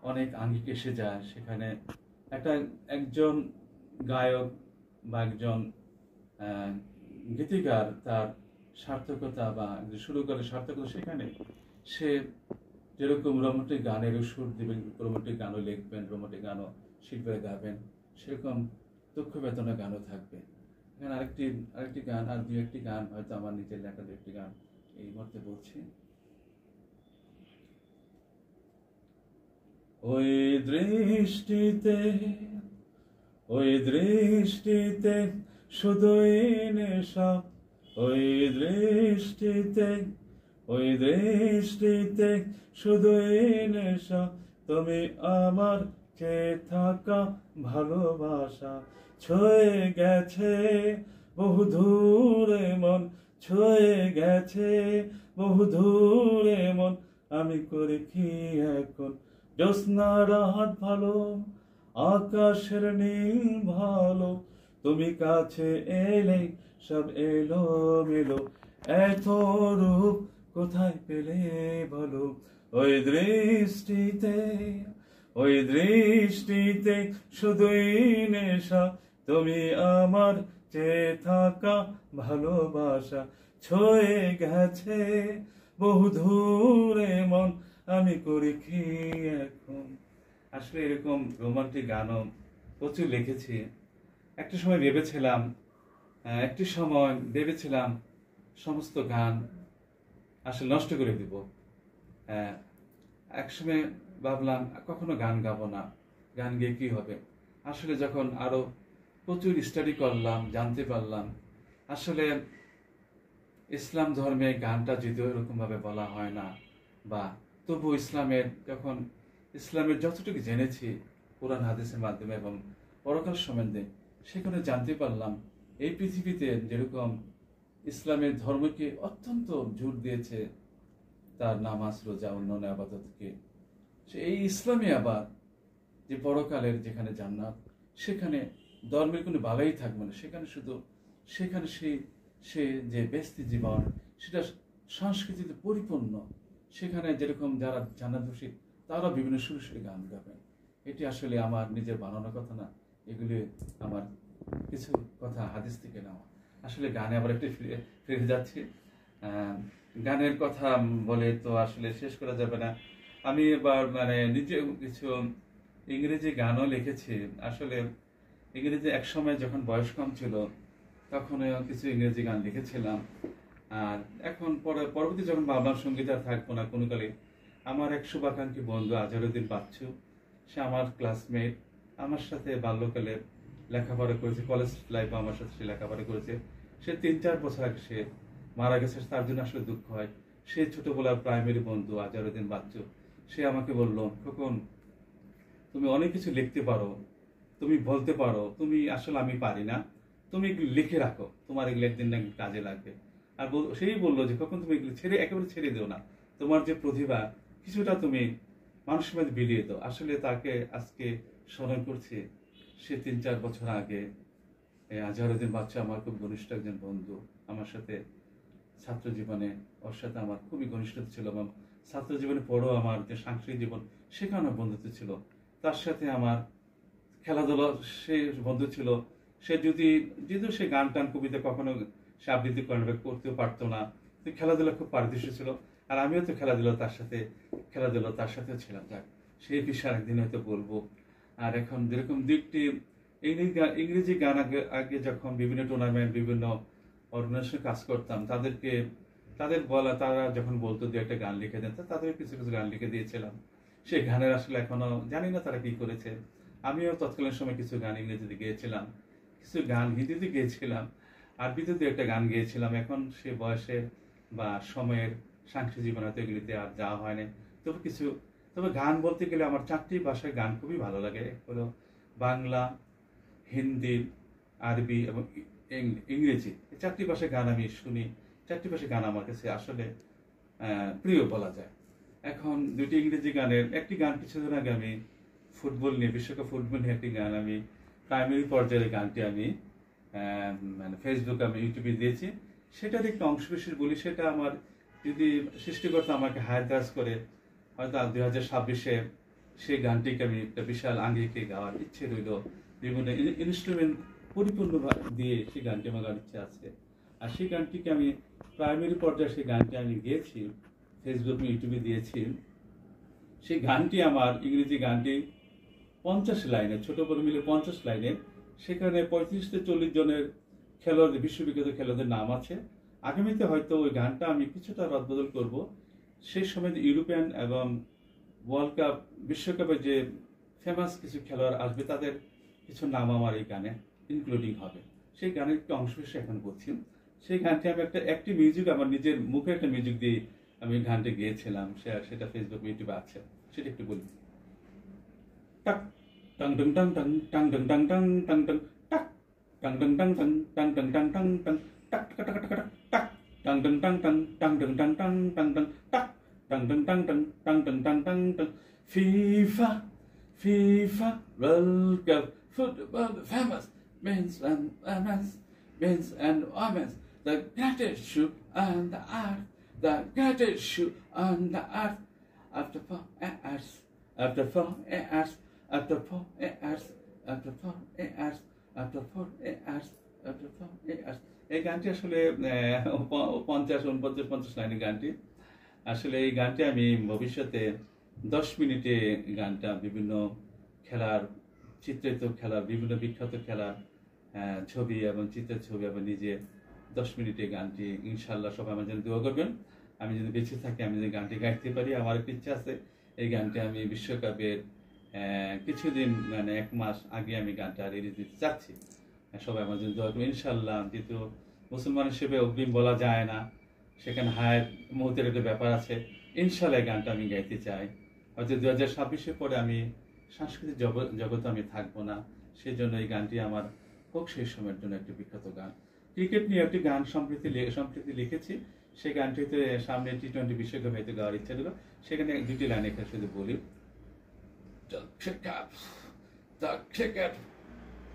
অনেক আঙ্গিক এসে যায়, সেখানে একজন গায়ক বা একজন গীতিকার তার সার্থকতা বা শুরু করে সার্থকতা, সেখানে সে যেরকম রোমান্টিক গানের সুর দিবেন, রোমান্টিক গানও লিখবেন, রোমান্টিক গানও শিল্পীরা গাবেন, সেরকম দুঃখ বেদনা গানও থাকবে। এখানে আরেকটি গান, আর 2-1টি গান হয়তো আমার নিজের লেখা 2-1টি গান এই মুহূর্তে বলছি। ওই দৃষ্টিতে, ওই দৃষ্টিতে শুধুই নেশা, ওই দৃষ্টিতে, ওই দৃষ্টিতে শুধুই নেশা, তুমি আমার চেয়ে থাকা ভালোবাসা। ছুঁয়ে গেছে বহু দূরে মন, ছুঁয়ে গেছে বহু দূরে মন, আমি করে কি এখন। জ্যোৎস্না রাত ভালো, আকাশের নীল ভালো, তুমি কাছে এলে সব এলো মেলো, এত রূপ কোথায় পেলে বলো। ওই দৃষ্টিতে, ওই দৃষ্টিতে শুধুই নেশা, তুমি আমার চেয়ে থাকা ভালোবাসা। ছুঁয়ে গেছে বহু দূরে মন, আমি করি কি এখন। আসলে এরকম রোমান্টিক গানও প্রচুর লিখেছি। একটি সময় ভেবেছিলাম সমস্ত গান আসলে নষ্ট করে দিব। একসময় ভাবলাম কখনো গান গাবো না, গান গেয়ে কি হবে। আসলে যখন আরো প্রচুর স্টাডি করলাম, জানতে পারলাম আসলে ইসলাম ধর্মে গানটা যদিও এরকম ভাবে বলা হয় না, বা তবু ইসলামের যতটুকু জেনেছি কোরআন হাদিসের মাধ্যমে এবং পরকাল সম্বন্ধে, সেখানে জানতে পারলাম এই পৃথিবীতে যেরকম ইসলামের ধর্মকে অত্যন্ত জোর দিয়েছে তার নামাজ, রোজা, অন্যান্য আবাদতকে, এই ইসলামে আবার যে পরকালের যেখানে জান্নাত, সেখানে ধর্মের কোনো বালাই থাকবে না, সেখানে শুধু সেখানে সে যে ব্যস্ত জীবন সেটা সংস্কৃতিতে পরিপূর্ণ। সেখানে যেরকম যারা জান্নাতবাসী তারা বিভিন্ন সুরে সুরে গান গাবেন। এটি আসলে আমার নিজের বানানো কথা না, এগুলি আমার কিছু কথা হাদিস থেকে নেওয়া। আসলে গানে আবার একটু ফিরে যাচ্ছি। গানের কথা বলে তো আসলে শেষ করা যাবে না। আমি এবার মানে নিজে কিছু ইংরেজি গানও লিখেছি। আসলে ইংরেজি এক সময় যখন বয়স কম ছিল তখন কিছু ইংরেজি গান লিখেছিলাম। আর এখন পরবর্তী যখন ভাবলাম সঙ্গীত আর থাকবো না কোনো কালে, আমার এক শুভাকাঙ্ক্ষী বন্ধু আজহারউদ্দিন বাচ্চু, সে আমার ক্লাসমেট, আমার সাথে বাল্যকালে লেখাপড়া করেছে, কলেজ লাইফে আমার সাথে সে লেখাপড়া করেছে। সে 3-4 বছর আগে সে মারা গেছে, তার জন্য আসলে দুঃখ হয়। সে ছোটবেলার প্রাইমারি বন্ধু আজহারউদ্দিন বাচ্চু, সে আমাকে বলল, খোকন তুমি অনেক কিছু লিখতে পারো, তুমি বলতে পারো, তুমি আসলে আমি পারি না, তুমি এগুলো লিখে রাখো, তোমার এগুলো একদিন না একদিন কাজে লাগবে। আর সেই বললো যে কখন তুমি এগুলো একেবারে ছেড়ে দিও না, তোমার যে প্রতিভা কিছুটা তুমি মানুষের মধ্যে বিলিয়ে দাও। আসলে তাকে আজকে স্মরণ করছি। সে 3-4 বছর আগে আজহারউদ্দিন বাচ্চু আমার খুব ঘনিষ্ঠ একজন বন্ধু। আমার সাথে ছাত্র জীবনে ওর সাথে আমার খুবই ঘনিষ্ঠতা ছিল, এবং ছাত্র জীবনে পড়েও আমার যে সাংস্কৃতিক জীবন সেখানে বন্ধুত্ব ছিল। তার সাথে আমার খেলাধুলা সে বন্ধু ছিল। সে যদিও সে গান টান কবিতা কখনো সে আবৃত্তি করতেও পারতো না, খেলাধুলা খুব পারদর্শী ছিল। আর আমিও তো খেলাধুলা তার সাথে ছিলাম। যাক, সেই বিষয়ে একদিন হয়তো বলবো। আর এখন যেরকম দিকটি ইংরেজি গান আগে যখন বিভিন্ন টুর্নামেন্ট বিভিন্ন অর্গানাইজেশন কাজ করতাম, তারা যখন বলতো যে একটা গান লিখে দেন, তাদের কিছু কিছু গান লিখে দিয়েছিলাম। সেই গানের আসলে এখনো জানি না তারা কি করেছে। আমিও তৎকালীন সময় কিছু গান ইংরেজিতে গেয়েছিলাম, কিছু গান হিন্দিতে গেয়েছিলাম, আরবিতে একটা গান গেয়েছিলাম। এখন সে বয়সে বা সময়ের সাংস্কৃতিক জীবন হয়তো এগুলিতে আর যাওয়া হয়নি। তবে গান বলতে গেলে আমার 4টি ভাষায় গান খুবই ভালো লাগে। হলো বাংলা, হিন্দি, আরবি এবং ইংরেজি। এই 4টি ভাষায় গান আমি শুনি। 4টি ভাষায় গান আমার কাছে আসলে প্রিয় বলা যায়। এখন 2টি ইংরেজি গানের একটি গান কিছুদিন আগে আমি বিশ্বকাপ ফুটবল নিয়ে একটি গান আমি প্রাইমারি পর্যায়ের গানটি আমি মানে ফেসবুকে আমি ইউটিউবে দিয়েছি। সেটার একটু অংশ বিশেষ বলি। সেটা আমার যদি সৃষ্টিকর্তা আমাকে হায়াত করে হয়তো 2026-এ সেই গানটিকে আমি একটা বিশাল আঙ্গিকে গাওয়ার ইচ্ছে রইল। বিভিন্ন ইনস্ট্রুমেন্ট পরিপূর্ণ দিয়ে সেই গানটি আমার গাওয়ার ইচ্ছে আছে। আর সেই গানটিকে আমি প্রাইমারি পর্যায়ে সেই গানটি আমি গেয়েছি, ফেসবুক ইউটিউবে দিয়েছি। সেই গানটি আমার ইংরেজি গানটি 50 লাইনে, ছোট বড় মিলে 50 লাইনের। সেখানে 35 থেকে 40 জনের খেলোয়াড়, বিশ্ববিখ্যাত খেলোয়াড়দের নাম আছে। আগামীতে হয়তো ওই গানটা আমি কিছুটা রদবদল করব। সেই সময় ইউরোপিয়ান এবং ওয়ার্ল্ড কাপ বিশ্বকাপে যে ফেমাস কিছু খেলোয়াড় আসবে তাদের কিছু নাম আমার এই গানে ইনক্লুডিং হবে। সেই গানের একটু অংশ হিসেবে এখন বলছি। সেই গানটি আমি একটি মিউজিক, আমার নিজের মুখে একটা মিউজিক দিয়ে আমি গানটি গেয়েছিলাম। সেটা ফেসবুক ইউটিউবে আছে, সেটা একটু বলি। টাক টাং টাং টাং টাং টাং টাং টাং টাং টাং টাং টাক টাং টাং টাং টাং টাং টাং টাং টাং টাং টাক টাক টাক টাক টাক টাং টাং টাং টাং টাং টাং টাং টাং টাং টাং টাক টাং টাং টাং টাং টাং টাং টাং টাং টাং FIFA World Cup football famous men's and women's, the greatest shoe on the earth, the greatest shoe on the earth. After 4 hours, after 4 hours, after 4 hours, after 4 hours, after 4 hours, after 4 hours. এই গানটি আসলে 50 লাইনের গানটি। আসলে এই গানটি আমি ভবিষ্যতে 10 মিনিটে গানটা বিভিন্ন খেলার চিত্রিত খেলা, বিভিন্ন বিখ্যাত খেলার ছবি এবং চিত্রের ছবি এবং নিজে 10 মিনিটে গানটি ইনশাল্লাহ সবাই আমার জন্য দোয়া করবেন। আমি যদি বেঁচে থাকি, আমি যদি গানটি গাইতে পারি, আমার একটা ইচ্ছা আছে এই গানটি আমি বিশ্বকাপের কিছুদিন মানে 1 মাস আগে আমি গানটা রিলিজ দিতে চাচ্ছি। সবাই আমার জন্য দোয়া করবেন ইনশাল্লাহ। যেহেতু মুসলমান হিসেবে অগ্রিম বলা যায় না, সেখানে হায়াত মুহূর্তের একটা ব্যাপার আছে। ইনশাল্লাহ গানটা আমি গাইতে চাই। হয়তো 2026-এর পরে আমি সাংস্কৃতিক জগতে আমি থাকবো না, সেই জন্য এই গানটি আমার হোক সেই সময়ের জন্য একটি বিখ্যাত গান। ক্রিকেট নিয়ে একটি গান সম্প্রতি লিখেছি। সেই গানটিতে সামনে T20 বিশ্বকাপ হয়তো গাওয়ার ইচ্ছা ছিল। সেখানে 2টি লাইন এখানে শুধু বলি। The cricket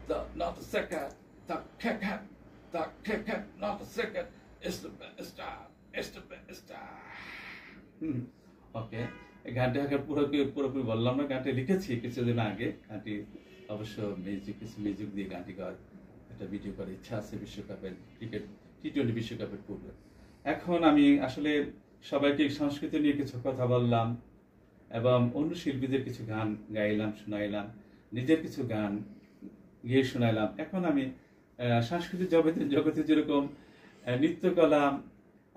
not the second, the second, the second, not the second, it's the best, it's the best. ওকে, এই গানটা পুরোপুরি বললাম না, গানটা লিখেছি কিছুদিন আগে। গানটি অবশ্য কিছু মিউজিক দিয়ে গানটি গাওয়ার একটা ভিডিও করার ইচ্ছা আছে বিশ্বকাপের, ক্রিকেট টি-20 বিশ্বকাপের পূর্বে। এখন আমি আসলে সবাইকে সংস্কৃতি নিয়ে কিছু কথা বললাম এবং অন্য শিল্পীদের কিছু গান গাইলাম, শোনাইলাম, নিজের কিছু গান গিয়ে শোনাইলাম। এখন আমি সাংস্কৃতিক জগতে যেরকম নৃত্যকলা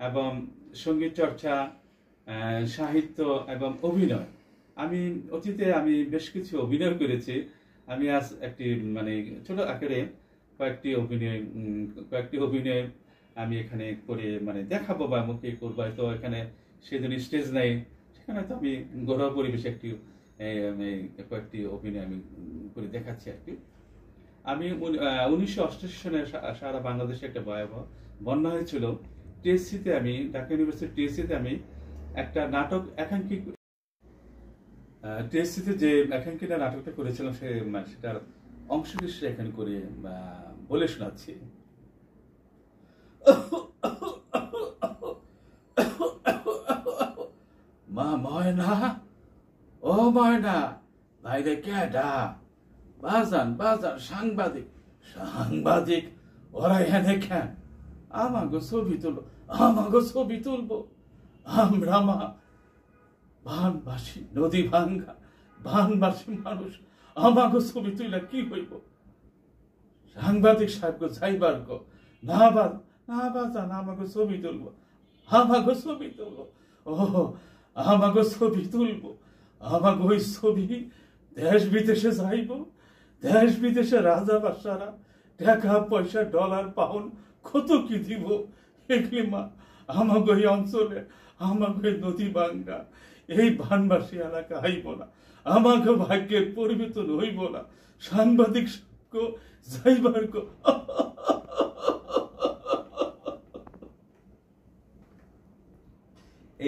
এবং সঙ্গীত চর্চা, সাহিত্য এবং অভিনয়, আমি অতীতে বেশ কিছু অভিনয় করেছি। আমি আজ একটি মানে ছোট আকারে কয়েকটি অভিনয় আমি এখানে করে মানে দেখাবো বা মুখে করবো। তো এখানে সেদিন স্টেজ নাই, সেখানে তো আমি ঘরোয়া পরিবেশে কয়েকটি অভিনয় আমি করে দেখাচ্ছি আর কি। আমি 1988 সালে সারা বাংলাদেশে একটা ভয়াবহ বন্যা হয়েছিল। টিএসসিতে আমি ঢাকা ইউনিভার্সিটি টিএসসিতে আমি একটা নাটক টিএসসিতে যে একাঙ্কিনা নাটকটা করেছিলাম সেটার অংশ বিশেষ এখানে করে বলে শোনাচ্ছি। মা ময়না, ও ময়না, বাইরে কেডা? বাজান সাংবাদিক ওরা এনে কেন? আমাগো ছবি তুলবো। আমরা মা বানবাসী, নদী ভাঙ্গা বানবাসী মানুষ, আমাগো ছবি তুইলা কি হইব? সাংবাদিক সাহেব যাইবার গো, না বাজান আমাগো ছবি তুলবো। ও আমাগো ছবি তুলবো। আমাগো ওই ছবি দেশ বিদেশে যাইব। দেশ বিদেশে রাজা বাদশারা টাকা পয়সা ডলার পাউন্ড কত কি দিব। এগুলি মা আমাগো এই অঞ্চলে, আমাগো এই নদী ভাঙ্গা এই বানবাসী এলাকা হইব না। আমাকে ভাগ্যের পরিবর্তন হইব না। সাংবাদিক যাইবার গো।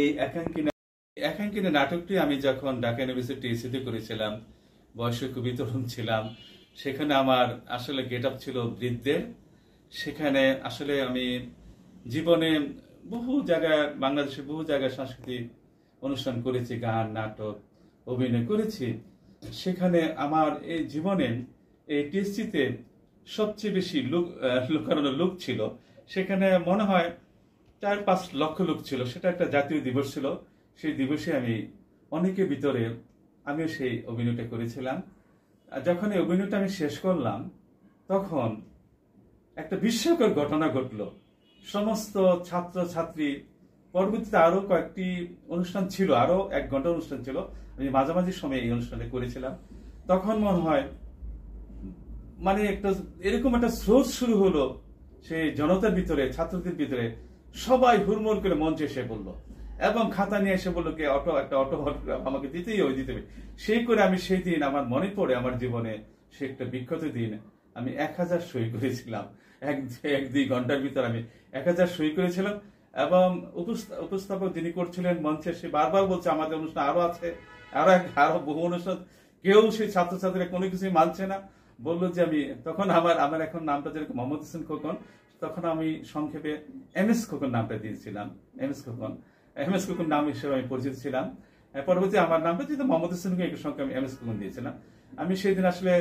এই একাঙ্কিনা নাটকটি আমি যখন ঢাকা ইউনিভার্সিটি টিএসসিতে করেছিলাম, বয়সে খুবই তরুণ ছিলাম। সেখানে আমার আসলে গেট আপ ছিল বৃদ্ধের। সেখানে আসলে আমি জীবনে বাংলাদেশের বহু জায়গায় সাংস্কৃতিক অনুষ্ঠান করেছি, গান, নাটক, অভিনয় করেছি। সেখানে আমার এই জীবনে এই টিএসসিতে সবচেয়ে বেশি লুকানো লোক ছিল। সেখানে মনে হয় 4-5 লক্ষ লোক ছিল। সেটা একটা জাতীয় দিবস ছিল। সেই দিবসে আমি অনেকের ভিতরে আমিও সেই অভিনয়টা করেছিলাম। যখন এই অভিনয়টা আমি শেষ করলাম, তখন একটা বিস্ময়কর ঘটনা ঘটলো। সমস্ত ছাত্র ছাত্রী, পরবর্তীতে আরো কয়েকটি অনুষ্ঠান ছিল, আরো 1 ঘন্টা অনুষ্ঠান ছিল, আমি মাঝামাঝি সময় এই অনুষ্ঠানটা করেছিলাম। তখন মনে হয় মানে এরকম একটা স্রোত শুরু হলো সেই জনতার ভিতরে, ছাত্রদের ভিতরে। সবাই হুড়মুড় করে মঞ্চে এসে বললো এবং খাতা নিয়ে এসে বললো কি একটা অটোগ্রাফ আমাকে দিতে হবে। সেই করে আমি সেই দিন আমার মনে পড়ে, আমার জীবনে সে একটা বিখ্যাত দিন। আমি 1000 সই করেছিলাম। 1-2 ঘন্টার ভিতর আমি 1000 সই করেছিলাম। এবং উপস্থাপক যিনি করছিলেন মঞ্চে, সে বারবার বলছে আমাদের অনুষ্ঠান আরো আছে, আরো বহু অনুষ্ঠান। কেউ সেই ছাত্রছাত্রীরা কোনো কিছুই মানছে না। বললো যে তখন আমার এখন নামটা যেরকম মোহাম্মদ হোসেন খোকন, তখন আমি সংক্ষেপে MS খোকন নামটা দিয়েছিলাম। MS খোকন নাম হিসেবে আমি পরিচিত ছিলাম। পরবর্তী আমার নামটা যেহেতু মোহাম্মদ হোসেন, একটু সংখ্যা আমি MS খোকন দিয়েছিলাম। আমি সেই দিন আসলে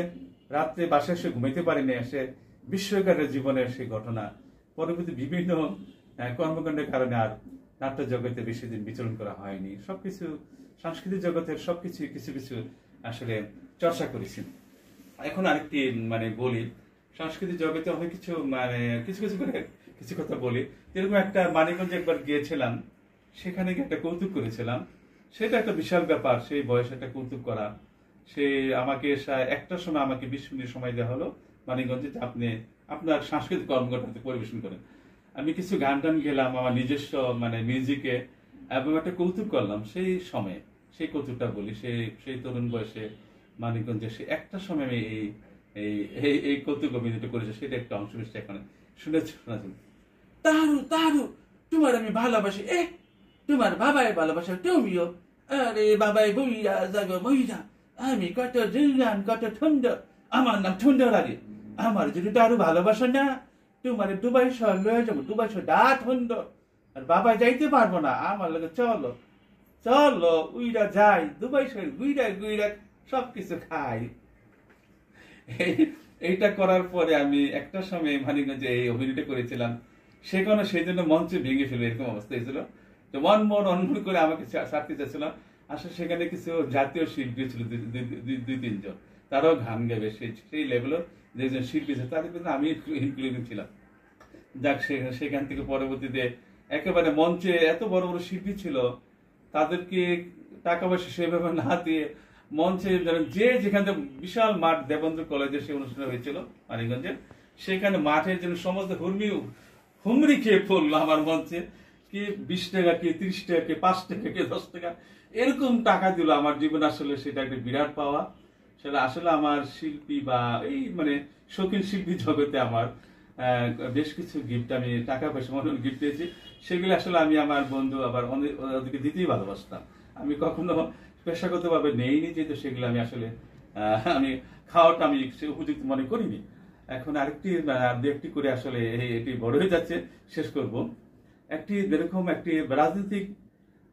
রাত্রে বাসায় এসে ঘুমাইতে পারিনি। এসে বিস্ময়কারের জীবনের সেই ঘটনা। পরবর্তী বিভিন্ন কর্মকাণ্ডের কারণে আর নাট্য জগতে বেশি দিন বিচরণ করা হয়নি। সবকিছু সাংস্কৃতিক জগতের সবকিছু কিছু আসলে চর্চা করেছি। এখন আরেকটি বলি, সাংস্কৃতিক জগতে অনেক কিছু কিছু কথা বলি। যেরকম একটা মানিকগঞ্জে একবার গিয়েছিলাম, সেখানে গিয়ে একটা কৌতুক করেছিলাম। সেটা একটা বিশাল ব্যাপার, সেই বয়সে একটা কৌতুক করা। সে আমাকে 1টার সময় আমাকে 20 মিনিট সময় দেওয়া হলো মানিকগঞ্জে, যে আপনি আপনার সাংস্কৃতিক কর্মকর্তাতে পরিবেশন করেন। আমি কিছু গান গেলাম আমার নিজস্ব মিউজিকে, এবং একটা কৌতুক করলাম। সেই সময়ে সেই কৌতুকটা বলি, সেই তরুণ বয়সে মানিকগঞ্জে 1টার সময় আমি এই কৌতুক অভিনয়টা করেছি। সেটা একটা অংশ বিশেষ এখানে শুনেছি। তারু তোমার আমি ভালোবাসি, তোমার বাবাই ভালোবাসা তুমিও। আরে বাবাই বইরা যাগো বইরা, আমি কত জিলান কত ঠুন্ড, আমার নাম ঠুন্ড লাগে। আমার যদি আরো ভালোবাসো না তোমার দুবাই শহর লয়ে যাবো, দুবাই শহর ডাট হন্ড, আর বাবা যাইতে পারবো না, আমার লগে চলো চলো উইরা যাই দুবাই শহর, গুইরা গুইরা সবকিছু খাই। এইটা করার পরে আমি একটা সময় মানিকগঞ্জে এই অভিনয়টা করেছিলাম, সেখানে সেই জন্য মঞ্চে ভেঙে ফেলবে এরকম অবস্থা হয়েছিল। তো অনমোর করে আমাকে ছাড়তে চাচ্ছিল। আসলে সেখানে কিছু জাতীয় শিল্পী ছিল দুই তিনজন, তারাও গান গাইবে সেই লেভেলও যেজন শিল্পী ছিল তাদের কিন্তু আমি ইনক্লুডিং ছিলাম। যাক সেখান থেকে পরবর্তীতে একেবারে মঞ্চে এত বড় বড় শিল্পী ছিল, তাদেরকে টাকা পয়সা সেভাবে না দিয়ে মঞ্চে যে যেখানে বিশাল মাঠ দেবেন্দ্র কলেজে সে অনুষ্ঠান হয়েছিল মানিকগঞ্জে, সেখানে মাঠের জন্য সমস্ত হুমড়ি খেয়ে পড়লো আমার মঞ্চে। কে 20 টাকা, কে 30 টাকা, কে 5 টাকা, কে 10 টাকা এরকম টাকা দিল। আমার জীবন আসলে সেটা একটা বিরাট পাওয়া। সেটা আসলে আমার শিল্পী বা এই মানে শৌখিন শিল্পী জগতে আমার বেশ কিছু গিফট, আমি টাকা পয়সা মনে গিফট পেয়েছি, সেগুলো আসলে আমি আমার বন্ধু আবার ওদেরকে দিতেই ভালোবাসতাম। আমি কখনো পেশাগতভাবে নেইনি, যেহেতু সেগুলো আমি আসলে আমি খাওয়াটা আমি উপযুক্ত মনে করিনি। এখন আরেকটি দু একটি করে আসলে এটি বড় হয়ে যাচ্ছে, শেষ করব। একটি এরকম একটি রাজনৈতিক,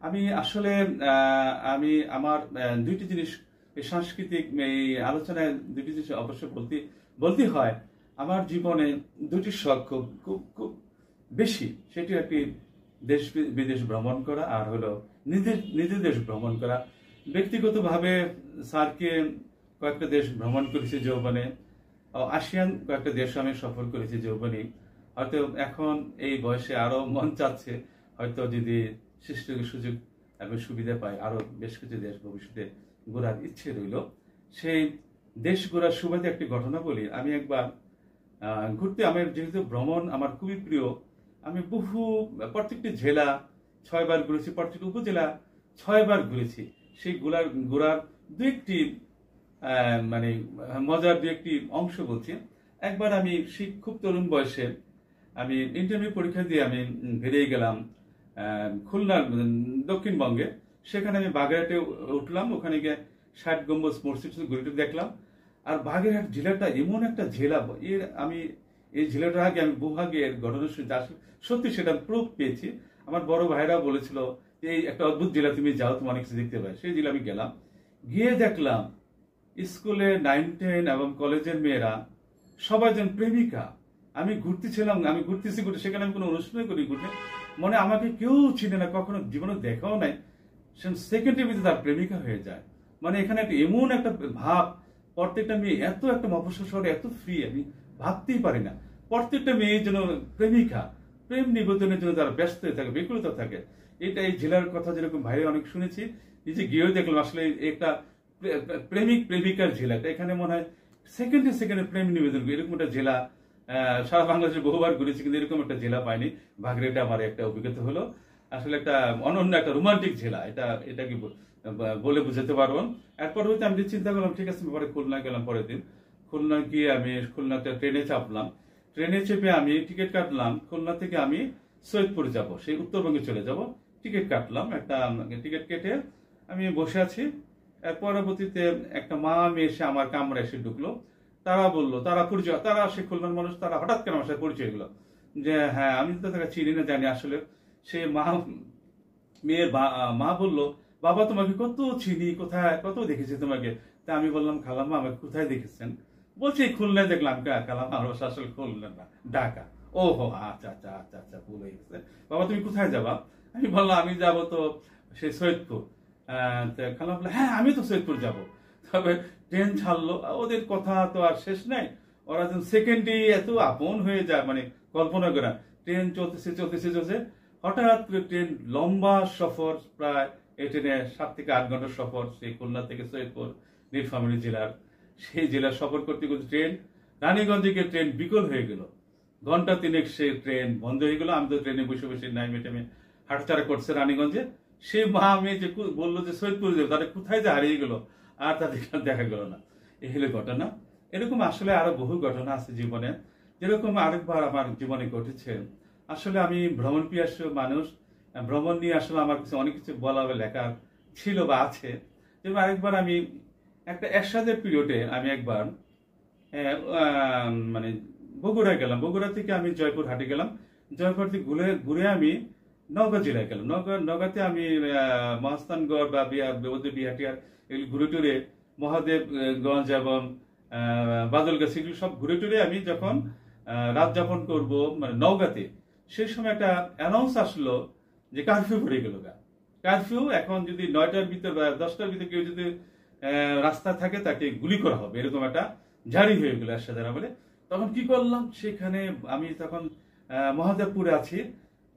আমি আসলে আমি আমার দুইটি জিনিস সাংস্কৃতিক এই আলোচনায় দুটি জিনিস অবশ্য বলতে হয়। আমার জীবনে দুটি শখ খুব খুব খুব বেশি, সেটি একটি দেশ বিদেশ ভ্রমণ করা আর হলো নিজের দেশ ভ্রমণ করা। ব্যক্তিগতভাবে স্যারকে কয়েকটা দেশ ভ্রমণ করেছি যৌবনে, আসিয়ান কয়েকটা দেশ আমি সফর করেছি যৌবনে। হয়তো এখন এই বয়সে আরো মন চাচ্ছে হয়তো যদি সৃষ্টির সুযোগ এবং সুবিধা পাই আরো বেশ কিছু দেশ ভবিষ্যতে ঘোরার ইচ্ছে রইল। সেই দেশ ঘোরার সুবাদে একটি ঘটনা বলি। আমি একবার ঘুরতে, আমার যেহেতু ভ্রমণ আমার খুবই প্রিয়, আমি প্রত্যেকটি জেলা 6 বার ঘুরেছি, প্রত্যেকটি উপজেলা 6 বার ঘুরেছি। সেই ঘোরার দু একটি মানে মজার দু একটি অংশ বলছি। একবার আমি খুব তরুণ বয়সে আমি ইন্টারভিউ পরীক্ষা দিয়ে আমি বেরিয়ে গেলাম খুলনার দক্ষিণবঙ্গে। সেখানে আমি বাগেরহাটে উঠলাম, ওখানে গিয়ে 60 গম্বুজ মসজিদ ঘুরে দেখলাম। আর বাগেরহাট জেলাটা এমন একটা জেলা, এই জেলাটার আগে আমি বহুভাগে এর ঘটনা শুনছি, সত্যি সেটা প্রুফ পেয়েছি। আমার বড় ভাইরা বলেছিল যে এই একটা অদ্ভুত জেলা, তুমি যাও তুমি অনেক কিছু দেখতে পাবে। সেই জেলা আমি গেলাম, গিয়ে দেখলাম স্কুলে 9, 10 এবং কলেজের মেয়েরা সবাই যেন প্রেমিকা। আমি ঘুরতেছি সেখানে আমি কোনো অনুষ্ঠানে করি ঘুরতে, মানে আমাকে কেউ চিনে না, কখনো জীবনে দেখাও নাই, সেকেন্ডের ভিতরে তার প্রেমিকা হয়ে যায়। মানে এখানে একটা এমন একটা ভাব, প্রত্যেকটা মেয়ে এত একটা মফস্বল শহরে এত ফ্রি, আমি ভাবতেই পারি না। প্রত্যেকটা মেয়ের জন্য প্রেমিকা, প্রেম নিবেদনের জন্য তারা ব্যস্ত হয়ে থাকে, বিকৃত থাকে। এটা এই জেলার কথা যেরকম ভাইরে অনেক শুনেছি, নিজে গিয়েও দেখলাম আসলে একটা প্রেমিকার জেলা। এখানে মনে হয় সেকেন্ডে প্রেম নিবেদন এরকম একটা জেলা সারা বাংলাদেশে বহুবার ঘুরেছি, কিন্তু এরকম একটা জেলা পাইনি। বাগেরহাটে আমার একটা অভিজ্ঞতা হলো, আসলে একটা অনন্য একটা রোমান্টিক জেলা, এটা কি বলে বুঝাতে পারবো। এরপর হইতে আমি চিন্তা করলাম ঠিক আছে, পরে খুলনা গেলাম। পরের দিন খুলনা গিয়ে আমি খুলনাতে ট্রেনে চাপলাম, ট্রেনে চেপে আমি টিকিট কাটলাম, খুলনা থেকে আমি সৈয়দপুর যাব, সেই উত্তরবঙ্গে চলে যাব। টিকিট কাটলাম, একটা টিকিট কেটে আমি বসে আছি। এর পরবর্তীতে একটা মা মেয়ে এসে আমার কামরা এসে ঢুকলো। তারা বললো, তারা সে খুলনার মানুষ, তারা হঠাৎ কেন আমার সাথে পরিচয় হলো যে হ্যাঁ আমি তো তাকে চিনি না জানি। আসলে সে মেয়ের মা বললো, বাবা তোমাকে কত চিনি, কোথায় কত দেখেছি তোমাকে। তা আমি বললাম, খালাম্মা আমাকে কোথায় দেখেছেন? বলছি খুলনায় দেখলাম। খালাম্মা আমার বাসা আসলে খুলনা না, ঢাকা। ও হো, আচ্ছা আচ্ছা আচ্ছা আচ্ছা, ভুল হয়ে গেছে। বাবা তুমি কোথায় যাবা? আমি বললাম আমি যাবো তো সেই সৈয়দপুর। খালাম বললো, হ্যাঁ আমি তো সৈয়দপুর যাবো। তবে ট্রেন ছাড়লো, ওদের কথা তো আর শেষ নাই, ওরা যেন সেকেন্ডে এত আপন হয়ে যায়, মানে কল্পনা করা। ট্রেন চলতেছে, হঠাৎ করে ট্রেন, লম্বা সফর, প্রায় এই ট্রেনে 7 থেকে 8 ঘন্টার সফর, সেই খুলনা থেকে সৈয়দপুর নীলফামারী জেলার। সেই জেলা সফর করতে করতে ট্রেন রানীগঞ্জে গিয়ে ট্রেন বিকল হয়ে গেল। ঘন্টা 3 সেই ট্রেন বন্ধ হয়ে গেল। আমি তো ট্রেনে বসে নাইমে টেমে হাঁটাচারা করছে রানীগঞ্জে। সে মা মেয়ে যে বললো যে সৈয়দপুর যাবে, তারা কোথায় যে হারিয়ে গেল, আর তাদের দেখা গেল না। এই হলো ঘটনা। এরকম আসলে আরো বহু ঘটনা আছে জীবনে, যেরকম আরেকবার আমার জীবনে ঘটেছে। আসলে আমি ভ্রমণ পিয়াসু মানুষ, ভ্রমণ নিয়ে আসলে আমার কাছে অনেক কিছু বলা বা লেখার ছিল বা আছে। যেমন আরেকবার আমি একটা এরশাদের পিরিয়ডে আমি একবার মানে বগুড়া গেলাম, বগুড়া থেকে আমি জয়পুর হাটে গেলাম, জয়পুর থেকে ঘুরে ঘুরে আমি নওগাঁ জেলায় গেলাম। নওগাঁতে আমি মহাস্থানগড় বা বিহাটিয়ার এগুলি ঘুরে টুরে মহাদেবগঞ্জ এবং বাদলগাছি এগুলি সব ঘুরে টুরে আমি যখন রাত যাপন করব মানে নওগাঁতে, সেই সময় একটা অ্যানাউন্স আসলো যে কারফিউ পড়ে গেল। কারফিউ এখন যদি 9টার ভিতর বা 10টার ভিতরে কেউ যদি রাস্তা থাকে তাকে গুলি করা হবে, এরকম একটা জারি হয়ে গেল এরশাদ বলে। তখন কি করলাম, সেখানে আমি তখন মহাদেবপুরে আছি,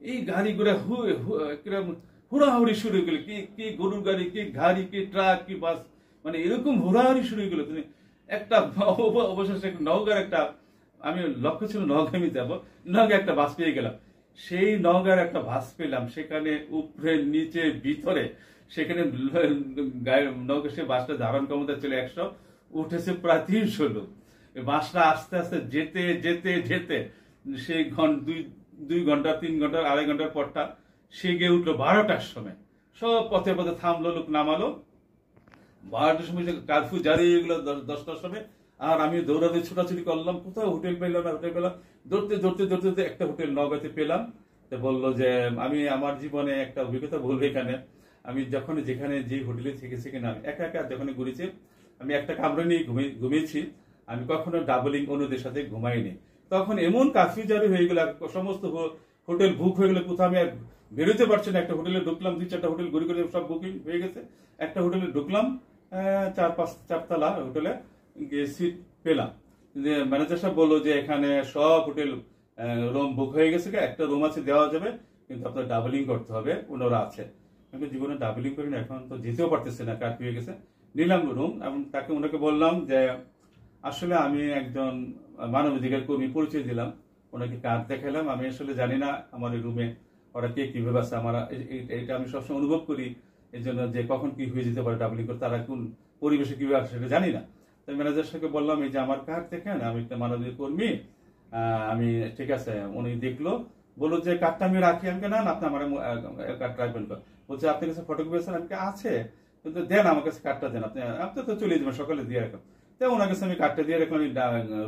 এই গাড়ি ঘোড়া হুড়াহুড়ি শুরু হয়ে গেল, কি কি গরুর গাড়ি, কি গাড়ি, কি ট্রাক, কি বাস, মানে এরকম হুড়াহুড়ি শুরু হয়ে গেল। তুমি একটা অবশেষে নওগাঁর একটা, আমি লক্ষ্য ছিল নওগাঁ আমি যাবো, নওগাঁ একটা বাস পেয়ে গেলাম। সেই নওগাঁর একটা বাস পেলাম, সেখানে উপরে নিচে ভিতরে, সেখানে নওগাঁ সে বাসটা ধারণ ক্ষমতা ছিল 100, উঠেছে প্রায় 300 লোক। বাসটা আস্তে আস্তে যেতে যেতে যেতে সেই 2 ঘন্টা 3 ঘন্টা 2.5 ঘন্টার পরটা সে গিয়ে উঠলো 12টার সময়। সব পথে পথে থামলো, লোক নামালো। 12টার সময় কারফিউ জারি হয়ে গেলো 10টার সময়। আর আমি দৌড়াতে ছোটাছুটি করলাম, কোথাও হোটেল পেলাম না, হোটেল পেলাম, দৌড়তে দৌড়তে দৌড়তে একটা হোটেল নওগাঁতে পেলাম। তো বললো যে আমি আমার জীবনে একটা অভিজ্ঞতা বলবো এখানে, আমি যখন যেখানে যে হোটেলে থেকেছি কিনা আমি একা একা যখন ঘুরেছি, আমি একটা কামরা নিয়ে ঘুমিয়েছি, আমি কখনো ডাবলিং অন্যদের সাথে ঘুমাইনি। তখন এমন কারফিউ জারি হয়ে গেল, সমস্ত হোটেল বুক হয়ে গেল, কোথাও আমি আর বেরোতে পারছি না। একটা হোটেলে ঢুকলাম, 2-4টা হোটেল ঘুরে ঘুরে সব বুকিং হয়ে গেছে। একটা হোটেলে ঢুকলাম, 4-5 তলা হোটেলে গিয়ে সিট পেলাম। ম্যানেজার সাহেব বললো যে এখানে সব হোটেল রুম বুক হয়ে গেছে, একটা রুম আছে দেওয়া যাবে, কিন্তু আপনার ডাবলিং করতে হবে, ওনারা আছে। আমি জীবনে ডাবলিং করি না, এখন তো যেতেও পারতেছে না, কারফিউ হয়ে গেছে। নিলাম রুম এবং তাকে ওনাকে বললাম যে আসলে আমি একজন মানবাধিকার কর্মী, পরিচয় দিলাম, ওনাকে কার্ড দেখালাম। আমি আসলে জানি না আমার এই রুমে ওরা কে কিভাবে আছে, আমার এটা আমি সবসময় অনুভব করি এই জন্য যে কখন কি হয়ে যেতে পারে ডাবলিং করে, তারা কোন পরিবেশে কিভাবে আসে সেটা জানি না। তাই ম্যানেজার সাহেবকে বললাম এই যে আমার কার্ড দেখেন, আমি একটা মানবাধিকার কর্মী, আমি ঠিক আছে। উনি দেখলো, বললো যে কার্ডটা আমি রাখি। আমি না, আপনি আমার কার্ড রাখবেন। বলছে আপনার কাছে ফটোকপি আছে? আমি আছে, কিন্তু দেন আমার কাছে কার্ডটা দেন, আপনি তো চলে যাবেন, সকালে দিয়ে রাখলাম। তাই ওনার কাছে আমি কার্ডটা দিয়ে রাখলাম।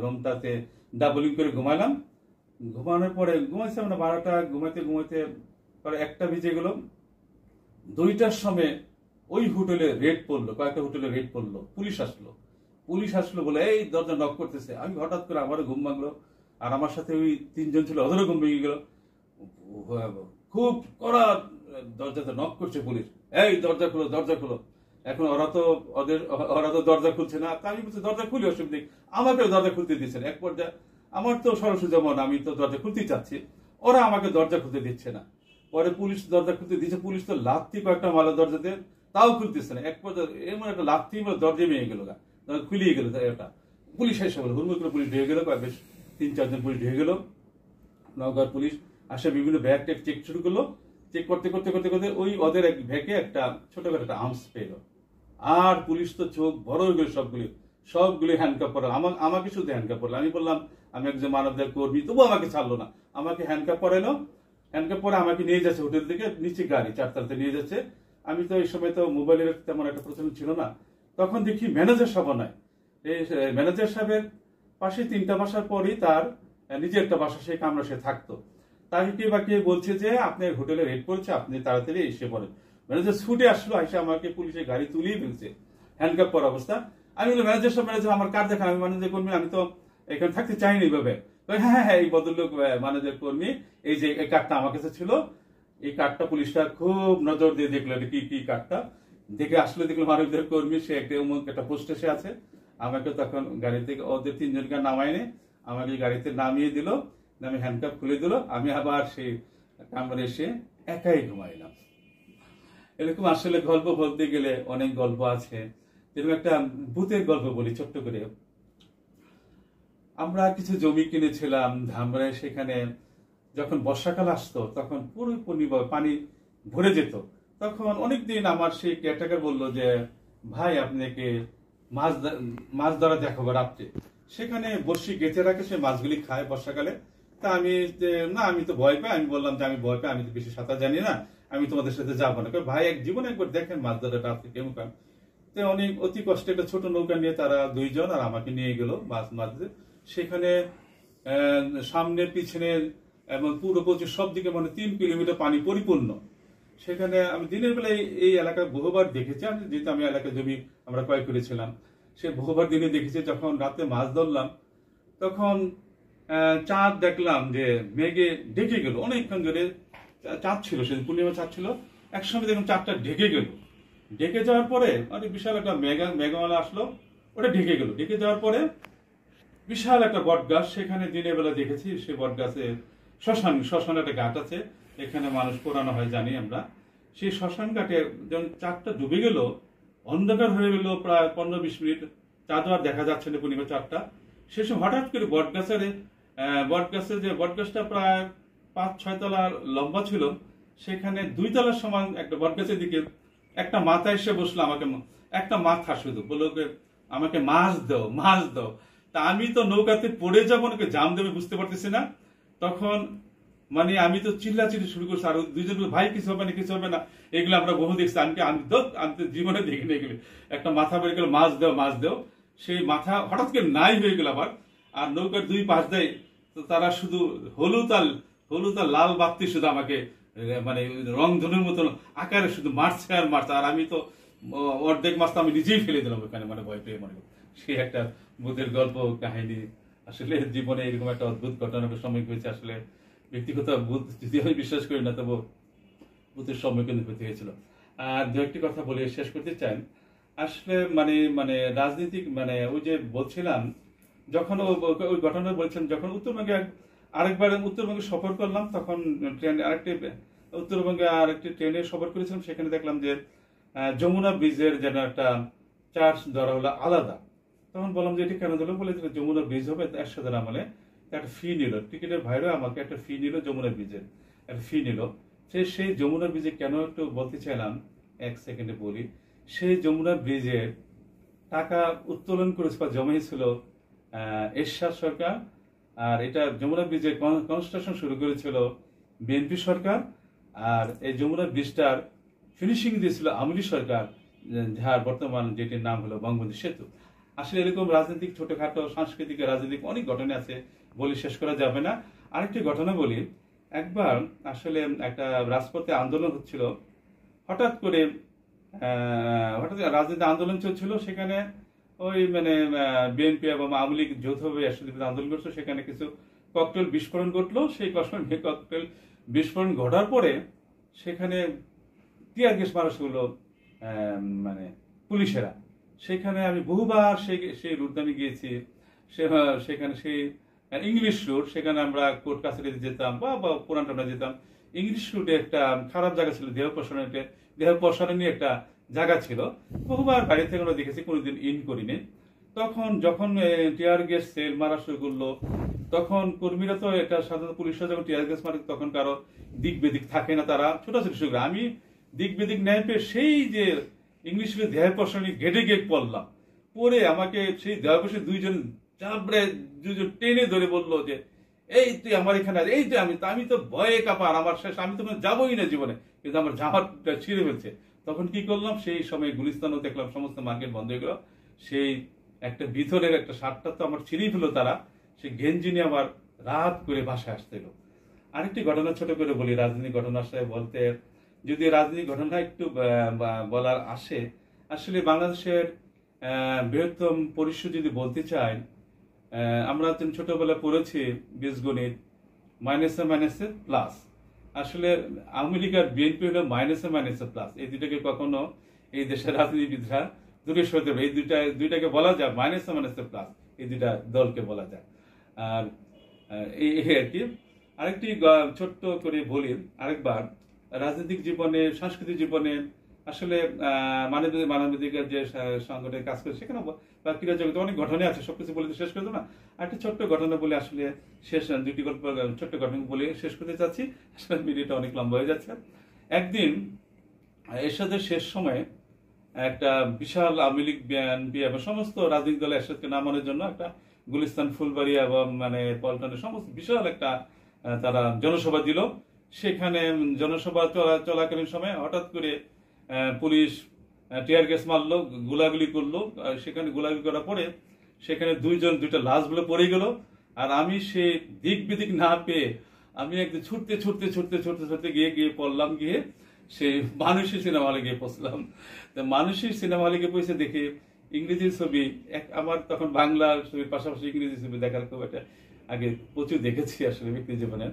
রুমটাতে ডাবলিং করে ঘুমালাম। ঘুমানোর পরে ঘুমাইছে আমরা 12টা, ঘুমাইতে ঘুমাইতে পরে 1টা বেজে গেল। 2টার সময় ওই হোটেলে রেড পড়লো, কয়েকটা হোটেলে রেড পড়লো, পুলিশ আসলো বলে এই দরজা নক করতেছে। আমি হঠাৎ করে আমারও ঘুম ভাঙলো, আর আমার সাথে ওই 3জন ছিল, ওদেরও ঘুম ভেঙে গেল। খুব কড়া দরজাতে নক করছে পুলিশ, এই দরজা খুলো, দরজা খুলো। এখন ওরা তো দরজা খুলছে না। আমি বলছি দরজা খুলি, অসুবিধা, আমাকে দরজা খুলতে দিচ্ছে না। এক পর্যায়ে আমার তো সরাসরি, যেমন আমি তো দরজা খুলতে চাচ্ছি, ওরা আমাকে দরজা খুলতে দিচ্ছে না। পরে পুলিশ দরজা খুলতে দিচ্ছে, পুলিশ তো লাথি কয়েকটা মালা দরজাতে, তাও খুলতেছে না। এক পর্যায়ে এমন একটা লাথি দরজা ভেঙে গেল, খুলিয়ে গেল। এটা পুলিশ এসে বলে, হুড়মুড় করে পুলিশ ঢেকে গেল, বেশ 3-4 জন পুলিশ ঢেকে গেল। নওগাঁর পুলিশ আসে, বিভিন্ন ব্যাগ ট্যাগ চেক শুরু করলো। চেক করতে করতে করতে করতে ওই ওদের এক ব্যাগে একটা ছোটখাটো একটা আর্মস পেল। আর পুলিশ তো চোখ বড় হয়ে গেল, সবগুলি হ্যান্ডকাপ পড়লো। আমাকে শুধু হ্যান্ডকাপ পড়লো। আমি বললাম আমি একজন মানবাধিকার কর্মী, তবু আমাকে ছাড়লো না, আমাকে হ্যান্ডকাপ পরাইলো। হ্যান্ডকাপ পরে আমাকে নিয়ে যাচ্ছে হোটেল থেকে নিচে, গাড়ি 4তলাতে নিয়ে যাচ্ছে। আমি তো এই সময় তো মোবাইলের তেমন একটা প্রচলন ছিল না। তখন দেখি ম্যানেজার সাহেব নাই। এই ম্যানেজার সাহেবের পাশে 3টা বাসার পরই তার নিজে একটা বাসা, সেই কামরা সে থাকতো। তাকে কে বা কে বলছে যে আপনার হোটেলে রেড করেছে, আপনি তাড়াতাড়ি এসে পড়েন। ম্যানেজার ছুটে আসলো, এসে আমাকে পুলিশের গাড়ি তুলিয়ে ফেলছে হ্যান্ডকাপ পরা অবস্থা। আমি বললাম ম্যানেজার আমার কার্ড দেখান, আমি ম্যানেজার কর্মী, আমি তো এখানে থাকতে চাইনি এইভাবে। হ্যাঁ হ্যাঁ, এই ভদ্রলোক ম্যানেজার কর্মী, এই যে এই কার্ডটা আমার কাছে ছিল। এই কার্ডটা পুলিশটা খুব নজর দিয়ে দেখলো, কি কি কার্ডটা দেখে আসলে দেখলো মানবাধিকার কর্মী, সে একটা পোস্টে সে আছে। আমাকে তখন গাড়ি থেকে ওদের 3জনকে নামায়নি, আমাকে গাড়িতে নামিয়ে দিল, আমি হ্যান্ডকাপ খুলে দিল। আমি আবার সেই কামরে এসে একাই ঘুমাইলাম। এরকম আসলে গল্প বলতে গেলে অনেক গল্প আছে। এরকম একটা ভূতের গল্প বলি ছোট্ট করে। আমরা কিছু জমি কিনেছিলাম ধামরায়, সেখানে যখন বর্ষাকাল আসতো তখন পুরোপুরি পানি ভরে যেত। তখন অনেকদিন আমার সেই কেয়ারটেকার বললো যে ভাই আপনাকে মাছ ধরা দেখাবো রাত্রে। সেখানে বর্ষি গেঁথে রাখে, সে মাছগুলি খায় বর্ষাকালে। তা আমি না, আমি তো ভয় পাই। আমি বললাম যে আমি ভয় পাই, আমি তো বেশি সাঁতার জানি না, আমি তোমাদের সাথে যাবো না। ভাই এক জীবনে একবার দেখেন মাছ ধরাটা আপনি কেমন। তো অনেক অতি কষ্টে একটা ছোট নৌকা নিয়ে তারা 2 জন আর আমাকে নিয়ে গেল মাছ মারতে। সেখানে সামনে পিছনে এবং পুরো প্রচুর সব দিকে মানে 3 কিলোমিটার পানি পরিপূর্ণ। সেখানে আমি দিনের বেলায় এই এলাকায় বহুবার দেখেছি, যেহেতু আমি এলাকায় জমি আমরা ক্রয় করেছিলাম, সে বহুবার দিনে দেখেছি। যখন রাতে মাছ ধরলাম তখন চাঁদ দেখলাম যে মেঘে ঢেকে গেল, অনেকক্ষণ ধরে চাঁদ ছিল, সেদিন পূর্ণিমা চাঁদ ছিল, একসঙ্গে দেখলাম চাঁদটা ঢেকে গেল। ঢেকে যাওয়ার পরে মানে বিশাল একটা মেঘমালা আসলো, ওটা ঢেকে গেল। ঢেকে যাওয়ার পরে বিশাল একটা বট গাছ, সেখানে দিনের বেলা দেখেছি সে বট গাছে শ্মশান একটা ঘাট আছে, এখানে মানুষ পোড়ানো হয় জানি আমরা। সেই শ্মশান ঘাটে যখন চাঁদটা ডুবে গেল, অন্ধকার হয়ে গেল প্রায় 15-20 মিনিট, চাঁদও আর দেখা যাচ্ছে না, পূর্ণিমা চাঁদটা। সে সময় হঠাৎ করে বটগাছটা প্রায় 5-6 তলা লম্বা ছিল, সেখানে 2 তলার সমান একটা বটগাছের দিকে একটা মাথা এসে বসলো। আমাকে একটা মাথা শুধু বললো আমাকে মাছ দাও। তা আমি তো নৌকাতে পড়ে যাবো নাকি জাম দেবে বুঝতে পারতেছি না। তখন মানে আমি তো চিল্লাচিল্লি শুরু করছি, আর 2 জন ভাই কিছু হবে না, এগুলো আমরা বহু দেখছি। আমি তো জীবনে দেখিনি এগুলো। একটা মাথা বেরিয়ে গেল, মাছ দাও। সেই মাথা হঠাৎ করে নাই হয়ে গেল আবার। আর নৌকার 2 পাশ দেয় তো তারা শুধু হলুদ আর লাল বাতি শুধু আমাকে মানে রংধনুর মতন আকারে শুধু মারছে। আর আমি তো অর্ধেক মাছ তো আমি নিজেই ফেলে দিলাম ওখানে, মানে ভয় পেয়ে মনে করি। সে একটা ভূতের গল্প কাহিনী। আসলে জীবনে এরকম একটা অদ্ভুত ঘটনার সম্মুখীন হয়েছে। আসলে ব্যক্তিগত ভূত যদি আমি বিশ্বাস করি না, তবু ভূতের সম্মুখীন হতে হয়েছিল। আর 2-1টি কথা বলে শেষ করতে চাই। আসলে মানে রাজনীতিক মানে ওই যে বলছিলাম, যখন ওই ঘটনা বলছিলাম, যখন উত্তরবঙ্গে সফর করলাম, তখন উত্তরবঙ্গে আরেকটি ট্রেনে সফর করেছিলাম। সেখানে দেখলাম যে যমুনা ব্রিজের যেন একটা চার্জ ধরা হলো আলাদা। তখন বললাম যে এটি কেন দিল, বলে যমুনা ব্রিজ হবে এরশাদের আমলে একটা ফি নিল, টিকিটের ভাইরা আমাকে একটা ফি নিল, যমুনা ব্রিজের একটা ফি নিল। সেই যমুনা ব্রিজে কেন একটু বলতে চাইলাম, 1 সেকেন্ডে বলি। সেই যমুনা ব্রিজের টাকা উত্তোলন করেছে বা জমাইছিল এরশাদ সরকার, আর এটা যমুনা ব্রিজের কনস্ট্রাকশন শুরু করেছিল বিএনপি সরকার, আর এই যমুনা ব্রিজটার ফিনিশিং দিয়েছিল আওয়ামী লীগ সরকার, যার বর্তমান যেটির নাম হলো বঙ্গবন্ধু সেতু। আসলে এরকম রাজনৈতিক ছোটখাটো সাংস্কৃতিক রাজনৈতিক অনেক ঘটনা আছে, বলে শেষ করা যাবে না। আরেকটি ঘটনা বলি। একবার আসলে একটা রাজপথে আন্দোলন হচ্ছিল, হঠাৎ রাজনীতি আন্দোলন চলছিল। সেখানে ওই মানে বিএনপি এবং আওয়ামী লীগ যৌথভাবে একসাথে আন্দোলন করছে। সেখানে কিছু ককটেল বিস্ফোরণ ঘটলো। সেই ককটেল বিস্ফোরণ ঘটার পরে সেখানে টিয়ার গ্যাস মারা শুরু হলো মানে পুলিশেরা। সেখানে আমি বহুবার সেই রুটে আমি গিয়েছি। সেখানে সেই ইংলিশ রুট, সেখানে আমরা কোর্ট কাছারিতে যেতাম বা পুরান টানা যেতাম। ইংলিশ রুটে একটা খারাপ জায়গা ছিল, দেহ প্রসারণী একটা জায়গা ছিল। বহুবার বাড়ি থেকে আমরা দেখেছি, কোনোদিন ইন করিনি। যখন টিয়ার গ্যাস সেল মারা শুরু করলো, তখন কর্মীরা তো এটা সাধারণত পুলিশরা যখন টিয়ার গ্যাস মারে তখন কারো দিক বেদিক থাকে না, তারা ছোটাছুটি শুরু করে। আমি দিক বেদিক নেয় পেয়ে সেই যে ইংলিশ দেহ প্রসারণী গেটে পড়লাম। পরে আমাকে সেই দেহ প্রসারী 2 জন চাপড়ে 2 জন টেনে ধরে বললো যে এই তুই আমার এখানে, এই যে আমি তো ভয়ে কাঁপা, আমার শেষ, আমি তো যাবোই না জীবনে, কিন্তু আমার জামাটা ছিঁড়ে ফেলছে। তখন কি করলাম, সেই সময় গুলিস্তানও দেখলাম সমস্ত মার্কেট বন্ধ হয়ে গেল। সেই একটা ভিতরের একটা শার্টটা তো আমার ছিঁড়েই ফেলো তারা, সেই গেঞ্জি নিয়ে আমার রাত করে বাসায় আসতে এলো। আরেকটি ঘটনা ছোট করে বলি, রাজনীতি ঘটনা বলতে, যদি রাজনীতি ঘটনা একটু বলার আসে, আসলে বাংলাদেশের বৃহত্তম পরিসর যদি বলতে চাই, আমরা ছোটবেলা পড়েছি বীজগণিত, মাইনাসে প্লাস। আসলে আওয়ামী লীগ আর বিএনপি হলো মাইনাসে প্লাস। এই দুটাকে কখনো এই দেশের রাজনীতিবিদরা দূরে সরতে হবে। এই দুইটাকে বলা যায় মাইনাসে প্লাস, এই 2টা দলকে বলা যায়। আর এই আর কি। আরেকটি ছোট্ট করে বলি, আরেকবার রাজনৈতিক জীবনে, সাংস্কৃতিক জীবনে আসলে মানবাধিকার যে সংগঠনের কাজ করে, সেখানে বা ক্রীড়া জগতে অনেক ঘটনা আছে, সবকিছু বলে শেষ করতে না। একটা ছোট্ট ঘটনা বলে আসলে শেষ, 2টি গল্প ছোট্ট ঘটনা বলে শেষ করতে চাচ্ছি। আসলে ভিডিওটা অনেক লম্বা হয়ে যাচ্ছে। একদিন এরশাদের শেষ সময়ে একটা বিশাল আওয়ামী লীগ, বিএনপি এবং সমস্ত রাজনৈতিক দলের এরশাদকে নামানোর জন্য একটা গুলিস্তান, ফুলবাড়ি এবং মানে পল্টনের সমস্ত বিশাল একটা তারা জনসভা দিল। সেখানে জনসভা চলাকালীন সময় হঠাৎ করে পুলিশ টিয়ার গ্যাস মারলো, গোলাগুলি করলো। সেখানে গোলাগুলি করার পরে সেখানে দুইটা লাশ বলে পড়ে গেল। আর আমি সে দিক বিদিক না পেয়ে আমি একদম ছুটতে গিয়ে পড়লাম, গিয়ে সে মানুষের সিনেমা হলে গিয়ে পৌঁছলাম। তো মানুষের সিনেমা হলে গিয়ে পৌঁছে দেখে ইংরেজি ছবি, আমার তখন বাংলা ছবির পাশাপাশি ইংরেজি ছবি দেখার খুব একটা আগে প্রচুর দেখেছি আসলে ব্যক্তি জীবনে।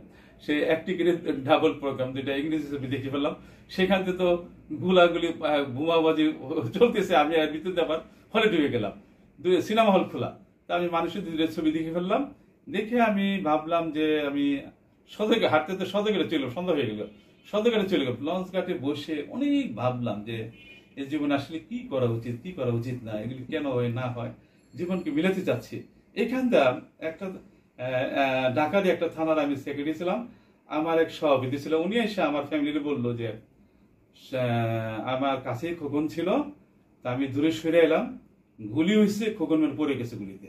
সে এক টিকিটের ডাবল প্রোগ্রাম, দুইটা ইংরেজি ছবি দেখে ফেললাম। সেখান থেকে তো গুলাগুলি বোমাবাজি চলতেছে, আমি আর ভিতরে আবার হলে ঢুকে গেলাম, সিনেমা হল খোলা। তা আমি মানুষের দুইটা ছবি দেখে ফেললাম। দেখে আমি ভাবলাম যে আমি সদরঘাট হাঁটতে তো সদরঘাটে চলে, সন্ধ্যা হয়ে গেল, সদরঘাটে চলে গেল। লঞ্চ ঘাটে বসে অনেক ভাবলাম যে এই জীবনে আসলে কি করা উচিত না, এগুলি কেন হয় না হয়, জীবনকে মিলাতে চাচ্ছি। এখানটা একটা ঢাকার একটা থানার আমি সেক্রেটারি ছিলাম, আমার এক সভাপতি ছিল, উনি এসে আমার ফ্যামিলিকে বললো যে আমার কাছেই খোকন ছিল, তা আমি দূরে সরে এলাম, গুলি হয়েছে, খোকন পড়ে গেছে গুলিতে,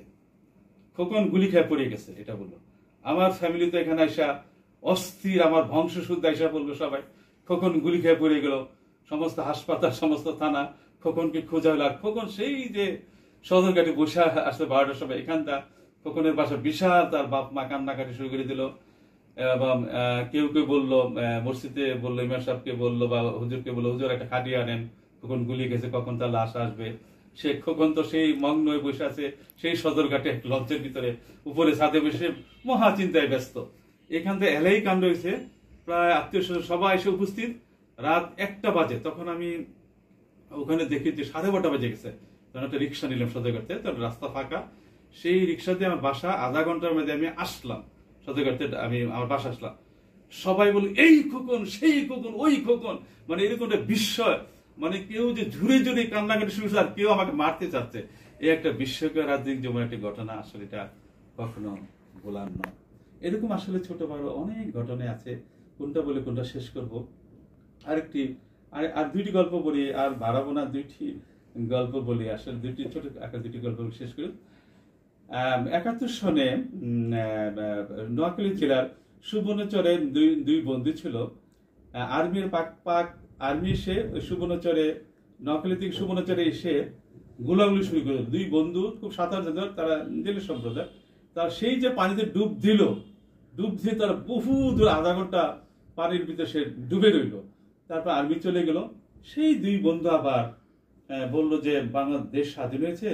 খোকন গুলি খেয়ে পড়ে গেছে, এটা বললো। আমার ফ্যামিলি তো এখানে আসা অস্থির, আমার বংশ শুদ্ধ আসা বললো সবাই খোকন গুলি খেয়ে পড়ে গেল। সমস্ত হাসপাতাল, সমস্ত থানা খোকনকে খোঁজা হলো। আর খোকন সেই যে সদরঘাটে বসে আসতে 12টার সময়, এখানটা খোকনের বাসা বিশাল, তার বাপ মা কান্নাকাটি শুরু করে দিল। এবং কেউ কেউ বললো, মসজিদে বললো, ইমাম সাহেবকে বললো বা হুজুরকে বললো, হুজুর একটা খাটিয়ে আনেন, খোকন গুলি গেছে, কখন তার লাশ আসবে। সে খোকন তো সেই মগ্ন হয়ে বসে আছে সেই সদরঘাটে লঞ্চের ভিতরে, উপরে ছাদে বসে মহা চিন্তায় ব্যস্ত। এখান থেকে এলাই কাণ্ড হয়েছে, প্রায় আত্মীয় স্বজন সবাই এসে উপস্থিত। রাত 1টা বাজে, তখন আমি ওখানে দেখি যে 12:30 বাজে গেছে। তখন একটা রিক্সা নিলাম সদরঘাটে, তখন রাস্তা ফাঁকা। সেই রিক্সা দিয়ে আমার বাসা, আধা ঘন্টার মধ্যে আমি আসলাম সদরঘাটে, আমি আমার বাসা আসলাম। সবাই বলে এই খোকন, সেই খোকন, ওই খোকন, মানে এরকম একটা বিস্ময়, মানে কেউ যে ঝুড়ে ঝুড়ে কান্নাকাটি শুরু, আর কেউ আমাকে মারতে চাচ্ছে। এই একটা বিস্ময়কর রাজনৈতিক যেমন একটা ঘটনা, আসলে এটা কখনো বলার নয়। এরকম আসলে ছোট বড় অনেক ঘটনা আছে, কোনটা বলে কোনটা শেষ করব। আরেকটি আর দুইটি গল্প বলি, আর বাড়াবো না, দুইটি গল্প বলি, আসলে ছোট আকার দুইটি গল্প শেষ করি। 71 সনে নোয়াখালী জেলার সুবর্ণচরে দুই বন্ধু ছিল। আর্মির পাক আর্মি এসে সুবর্ণচরে, নোয়াখালী থেকে সুবর্ণচরে এসে গোলাগুলি শুরু করে। দুই বন্ধু খুব সাঁতার জানত, তারা জেলের সম্প্রদায়। তার সেই যে পানিতে ডুব দিয়ে তারা বহু দূর, আধা ঘন্টা পানির ভিতরে সে ডুবে রইল। তারপর আর্মি চলে গেল। সেই দুই বন্ধু আবার বললো যে বাংলাদেশ স্বাধীন হয়েছে,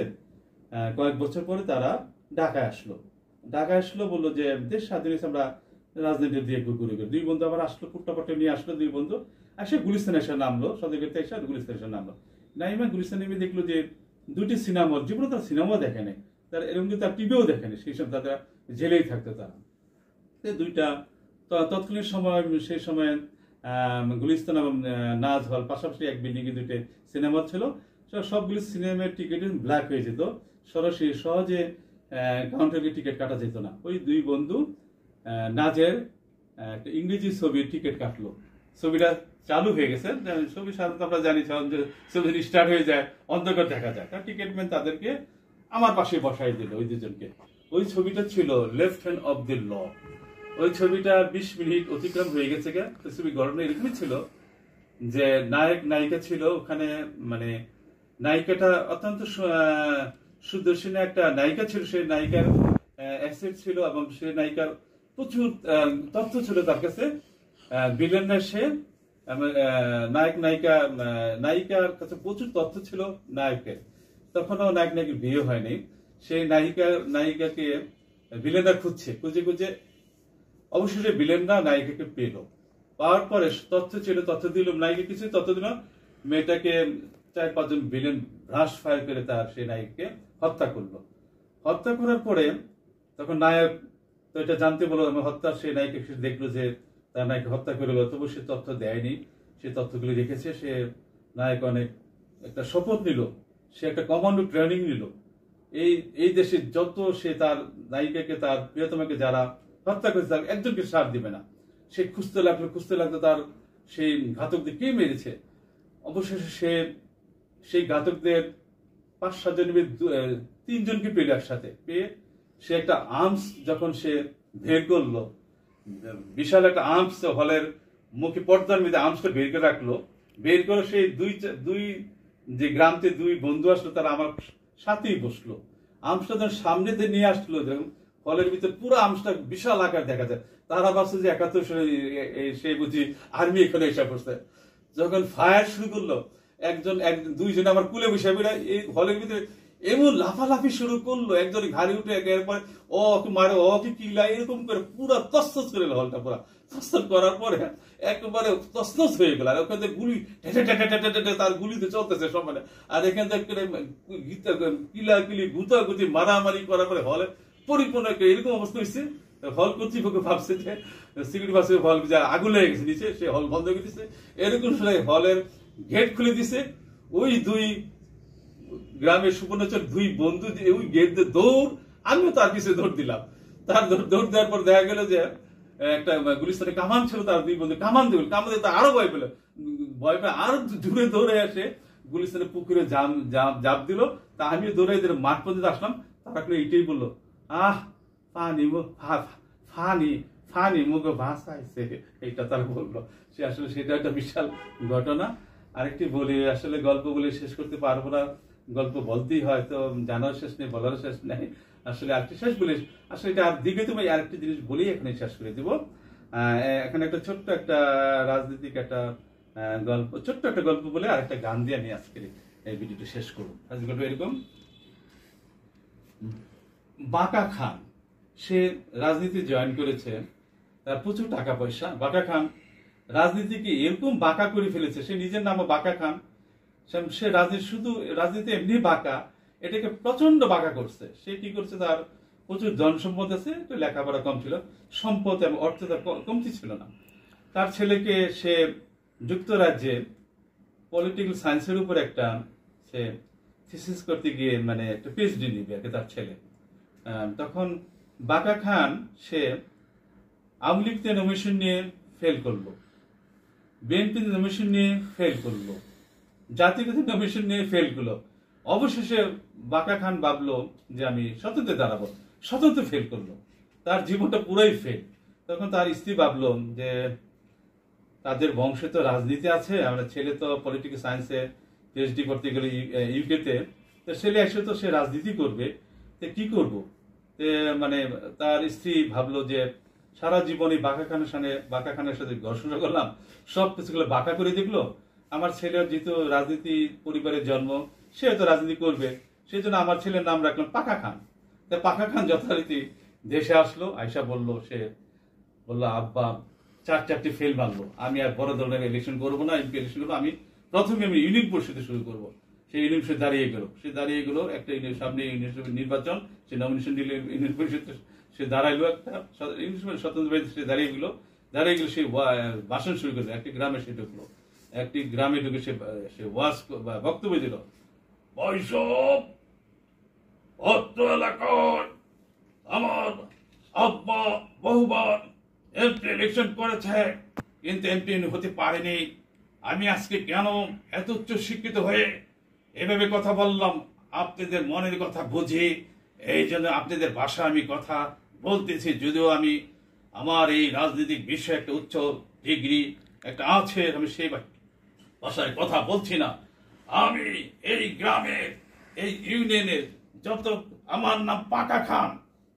কয়েক বছর পরে তারা ঢাকায় আসলো, বললো যে দেশ স্বাধীন হয়েছে, আমরা রাজনীতি দিয়ে ঘুরে গেল। দুই বন্ধু আবার আসলো, পুট্টাপাট্টা নিয়ে আসলো দুই বন্ধু, আসে গুলিস্তানে এসে নামলো, সদরঘাটে এসে গুলিস্তানে এসে নামলো। নাইমা গুলিস্তান নেমে দেখলো যে দুটি সিনেমা, জীবনে তার সিনেমাও দেখেনি, তার এরকম তার টিভিও দেখেনি, সেই সব তারা জেলেই থাকতো তারা। দুইটা তৎকালীন সময়, সেই সময় গুলিস্তান এবং নাজ হল পাশাপাশি এক বিল্ডিং এ দুইটা সিনেমা ছিল। সবগুলি সিনেমার টিকিট ব্ল্যাক হয়ে যেত, সরাসরি সহজে কাউন্টারে টিকিট কাটা যেত না। ওই দুই বন্ধু নাজের একটা ইংরেজি ছবির টিকিট কাটলো। ছবিটা চালু হয়ে গেছে, ছবি সাধারণত আমরা জানি ছবি স্টার্ট হয়ে যায়, অন্ধকার দেখা যায়। তার টিকিট ম্যান তাদেরকে আমার পাশে বসাই দিল, ওই দুজনকে। ওই ছবিটা ছিল লেফট হ্যান্ড অফ দি ল। ওই ছবিটা 20 মিনিট অতিক্রম হয়ে গেছে। ছবি ঘটনা এরকমই ছিল যে নায়ক নায়িকা ছিল ওখানে, মানে নায়িকাটা অত্যন্ত সুদর্শনী একটা নায়িকা ছিল। সেই নায়িকার অ্যাসেট ছিল এবং সেই নায়িকার প্রচুর তথ্য ছিল তার কাছে। বিলেনার সে নায়িকার কাছে প্রচুর তথ্য ছিল নায়কের। তখনও নায়ক নায়িকার বিয়ে হয়নি। সেই নায়িকাকে বিলেনার খুঁজে অবশেষে বিলেনরা নায়িকাকে পেল। পাওয়ার পরে তথ্য দিল, নায়িকা কিছু তথ্য দিল, মেয়েটাকে 4-5 জন বিলেন ব্রাশ ফায়ার করে তার সেই নায়িককে হত্যা করলো। হত্যা করার পরে তখন নায়ক তো এটা জানতে বলল, হত্যা সেই নায়িকা দেখলো যে তার নায়িকা হত্যা করে গেল, তবু সে তথ্য দেয়নি, সে তথ্যগুলি রেখেছে। সে নায়ক অনেক একটা শপথ নিল, সে একটা কমান্ডো ট্রেনিং নিল। এই দেশে যত সে তার নায়িকাকে, তার প্রিয়তমাকে যারা হত্যা করেছে তার একজনকে সার দিবে না। সে খুঁজতে লাগলো তার সেই ঘাতকদের কে মেরেছে। অবশেষে সে সেই ঘাতকদের 5-7 জন 3 জনকে পেল একসাথে। পেয়ে সে একটা আর্মস যখন সে বের করলো, বিশাল একটা আর্মস হলের মুখে পর্দার মধ্যে আর্মসটা বের করে রাখলো। বের করে সেই দুই যে গ্রামতে দুই বন্ধু আসলো, তারা আমার সাথেই বসলো। আমসটা যখন সামনে দিয়ে নিয়ে আসলো, হলের ভিতরে পুরো আমসটা বিশাল আকার দেখা যায়। তারা ভাবছে যে 71 সালে সে বুঝি আর্মি এখানে এসে পড়ছে। যখন ফায়ার শুরু করলো, দুইজন আমার কুলে বসে এই হলের ভিতরে এমন লাফালাফি শুরু করলো, একজন ঘাড়ি উঠে এরপরে ও মারে, ও কি কিলা, এরকম করে পুরো তসতস করে হলটা পুরো তসতস করার পরে একেবারে তসতস হয়ে গেল। আর ওখান থেকে গুলি তার গুলিতে চলতেছে সব, মানে আর এখান থেকে কিলা কিলি গুতাগুতি মারামারি করার পরে হলে পরিপূর্ণ এরকম অবস্থা হয়েছে। হল কর্তৃপক্ষ ভাবছে যে সিকিউরিটি ভাবছে হল আগুন লেগে গেছে নিচে, সে হল বন্ধ করে দিচ্ছে। এরকম সময় হলের গেট খুলে দিছে। ওই দুই গ্রামের সুবর্ণচর দুই বন্ধু ওই গেট দিয়ে দৌড়, আমিও তার পিছিয়ে দৌড় দিলাম। তার দৌড় দেওয়ার পর দেখা গেল যে একটা গুলিস্তানে কামান ছিল, তার দুই বন্ধু কামান দিয়ে আরো ভয় পেল, আরো দূরে দৌড়ে আসে গুলিস্তানে পুকুরে জাপ দিল। তা আমিও দৌড়াই দিলাম, মাঠ পর্যন্ত আসলাম। তারা এইটাই বললো, আহ ফানি ফানি ফানি মুখে ভাষা আইছে, এইটা তারা বললো। সে আসলে সেটা একটা বিশাল ঘটনা। আরেকটি বলি, আসলে গল্প বলে শেষ করতে পারবো না, গল্প বলতেই হয়, তো জানার শেষ নেই, বলার শেষ নেই। আসলে আরেকটি শেষ বলে, আসলে এটা আর দিকে তুমি আরেকটি জিনিস বলেই এখানে শেষ করে দিব। এখানে একটা ছোট্ট একটা রাজনৈতিক একটা গল্প, ছোট্ট একটা গল্প বলে আরেকটা গান দিয়ে আমি আজকের এই ভিডিওটা শেষ করবো। আজকে গল্প এরকম, বাঁকা খান সে রাজনীতি জয়েন করেছে, তার প্রচুর টাকা পয়সা। বাঁকা খান রাজনীতিকে এরকম বাঁকা করে ফেলেছে, সে নিজের নামও বাঁকা খান। সে রাজনীতি এমনি বাঁকা, এটাকে প্রচন্ড বাঁকা করছে। সে কি করছে, তার প্রচুর ধন সম্পদ আছে, একটু লেখাপড়া কম ছিল, সম্পদ এবং অর্থ তার কমতি ছিল না। তার ছেলেকে সে যুক্তরাজ্যে পলিটিক্যাল সায়েন্সের উপর একটা সে থিসিস করতে গিয়ে, মানে একটা পিএইচডি নিবে আর কি তার ছেলে। তখন বাঁকা খান সে আওয়ামী লীগ নমিনেশন নিয়ে ফেল করলো, বিএনপি নমিনেশন নিয়ে ফেল করলো, জাতীয়গত নমিনেশন নিয়ে ফেল করলো। অবশেষে বাঁকা খান ভাবলো যে আমি স্বতন্ত্র দাঁড়াবো, স্বতন্ত্র ফেল করলো, তার জীবনটা পুরাই ফেল। তখন তার স্ত্রী ভাবলো যে তাদের বংশে তো রাজনীতি আছে, আমার ছেলে তো পলিটিক্যাল সায়েন্সে পিএইচডি করতে গেলে ইউকেতে, তো ছেলে এসে তো সে রাজনীতি করবে, তো কি করব। মানে তার স্ত্রী ভাবলো যে সারা জীবন এই বাঁকা খানের সাথে ঘর্ষণ করলাম, সব কিছুগুলো বাঁকা করে দেখলো, আমার ছেলের যেহেতু রাজনীতি পরিবারের জন্ম, সে তো রাজনীতি করবে, সেই জন্য আমার ছেলের নাম রাখলাম পাকা খান। পাকা খান যথারীতি দেশে আসলো, আয়সা সে বললো আব্বা চারটি ফেল মারলো, আমি আর বড় ধরনের ইলেকশন করবো না, এমপি ইলেকশন করবো, আমি প্রথমে ইউনিয়ন পরিষদে শুরু করবো। সেই ইউনিয়ন পরিষদ দাঁড়িয়ে গেল একটা সামনে ইউনিয়ন নির্বাচন, সে নমিনেশন দিলে ইউনিয়ন পরিষদ সে দাঁড়াইলো, একটা স্বতন্ত্র সে দাঁড়িয়ে গেল সে ভাষণ শুরু করলো। একটি গ্রামে সে ঢুকলো, একটি গ্রামে ঢুকে সে ওয়াজ বক্তব্য দিল, অত্র এলাকার আমার আব্বা বহুবার এমপি ইলেকশন করেছে, কিন্তু এমপি হতে পারেনি। আমি আজকে কেন এত উচ্চ শিক্ষিত হয়ে এভাবে কথা বললাম, আপনাদের মনের কথা বুঝি, এই জন্য আপনাদের ভাষা আমি কথা বলতেছি। যদিও আমি আমার এই রাজনৈতিক বিষয়ে একটা উচ্চ ডিগ্রি একটা আছে, আমি সেই ভাষায় কথা বলছি না। আমি এই গ্রামের এই ইউনিয়নের যত, আমার নাম পাকা খান,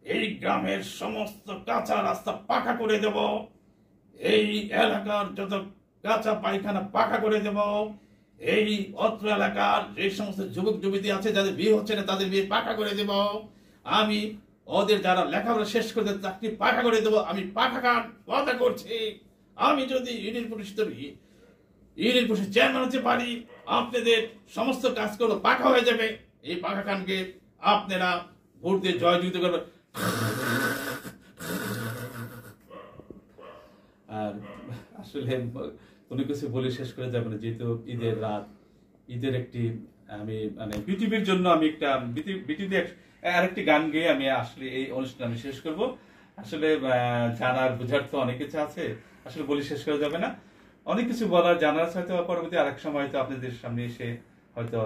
এই গ্রামের সমস্ত কাঁচা রাস্তা পাকা করে দেব, এই এলাকার যত কাঁচা পায়খানা পাকা করে দেব, এই অত্র এলাকার যে সমস্ত যুবক যুবতী আছে যাদের বিয়ে হচ্ছে না তাদের বিয়ে পাকা করে দেব, আমি ওদের যারা লেখাপড়া শেষ করে চাকরি পাকা করে দেবো। আমি পাকা খান কথা করছি, আমি যদি ইউনিয়ন পরিষদ চেয়ারম্যান হতে পারি, আপনাদের সমস্ত কাজগুলো পাকা হয়ে যাবে। এই পাকা খানকে আপনারা ভোট দিয়ে জয়যুক্ত করবেন। আর আসলে কোনো কিছু বলে শেষ করে যাবে না, যেহেতু ঈদের রাত, ঈদের একটি আমি মানে বিটিভির জন্য আমি একটা বিটিভি আরেকটি গান গেয়ে আমি আসলে এই অনুষ্ঠান আমি শেষ করব। আসলে জানার বোঝার তো অনেক কিছু আছে, আসলে বলে শেষ করা যাবে না, অনেক কিছু বলার জানার আছে, হয়তো পরবর্তী আরেক সময় হয়তো আপনাদের সামনে এসে হয়তো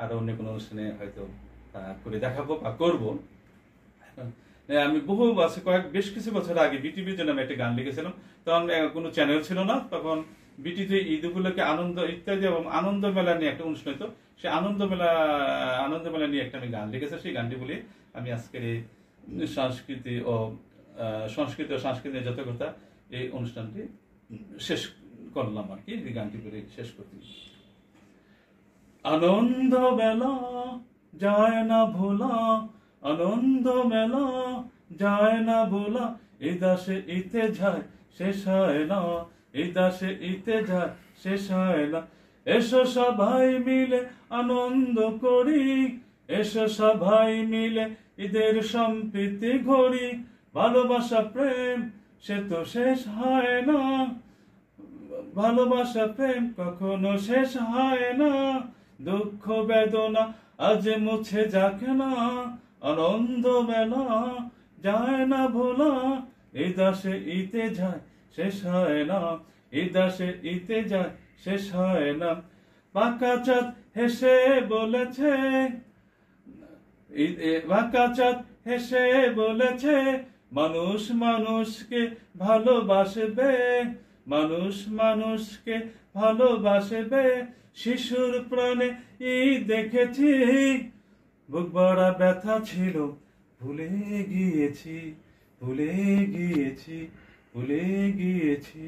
আরো অন্য কোনো অনুষ্ঠানে হয়তো করে দেখাবো বা করবো। আমি বহু বেশ কিছু বছর আগে বিটিভির জন্য আমি একটা গান লিখেছিলাম, তখন কোনো চ্যানেল ছিল না, তখন বিটিতে ঈদ উপলক্ষে আনন্দ ইত্যাদি এবং আনন্দ মেলা নিয়ে একটা অনুষ্ঠান হতো, সেই আনন্দ মেলা নিয়ে একটা আমি গান লিখেছি। সেই গানটি বলি আমি আজকের এই সংস্কৃতি ও সাংস্কৃতিক যত কথা এই অনুষ্ঠানটি শেষ করলাম আর কি, এই গানটি বলে শেষ করতে। আনন্দ মেলা যায় না ভোলা, আনন্দ মেলা যায় না ভোলা, এই দাসে ইতে যায় শেষ হয় না, এই দাসে ইতে যায় শেষ হয় না। এসো সবাই মিলে আনন্দ করি, এসো সবাই মিলে ঈদের সম্প্রীতি ঘড়ি, ভালোবাসা প্রেম সে তো শেষ হয় না, ভালোবাসা প্রেম কখনো শেষ হয় না, দুঃখ বেদনা আজ মুছে যাকে না, আনন্দ মেলা যায় না ভোলা, এই দাসে ইতে যায় শেষ হয় না, এই দাসে ইতে যায় শেষ হয় না। বাঁকা চাঁদ হেসে বলেছে, বাঁকা চাঁদ হেসে বলেছে, মানুষ মানুষকে ভালোবাসবে, মানুষ মানুষকে ভালোবাসবে, শিশুর প্রাণে দেখেছি, বুক ভরা ব্যথা ছিল, ভুলে গিয়েছি, ভুলে গিয়েছি, ভুলে গিয়েছি।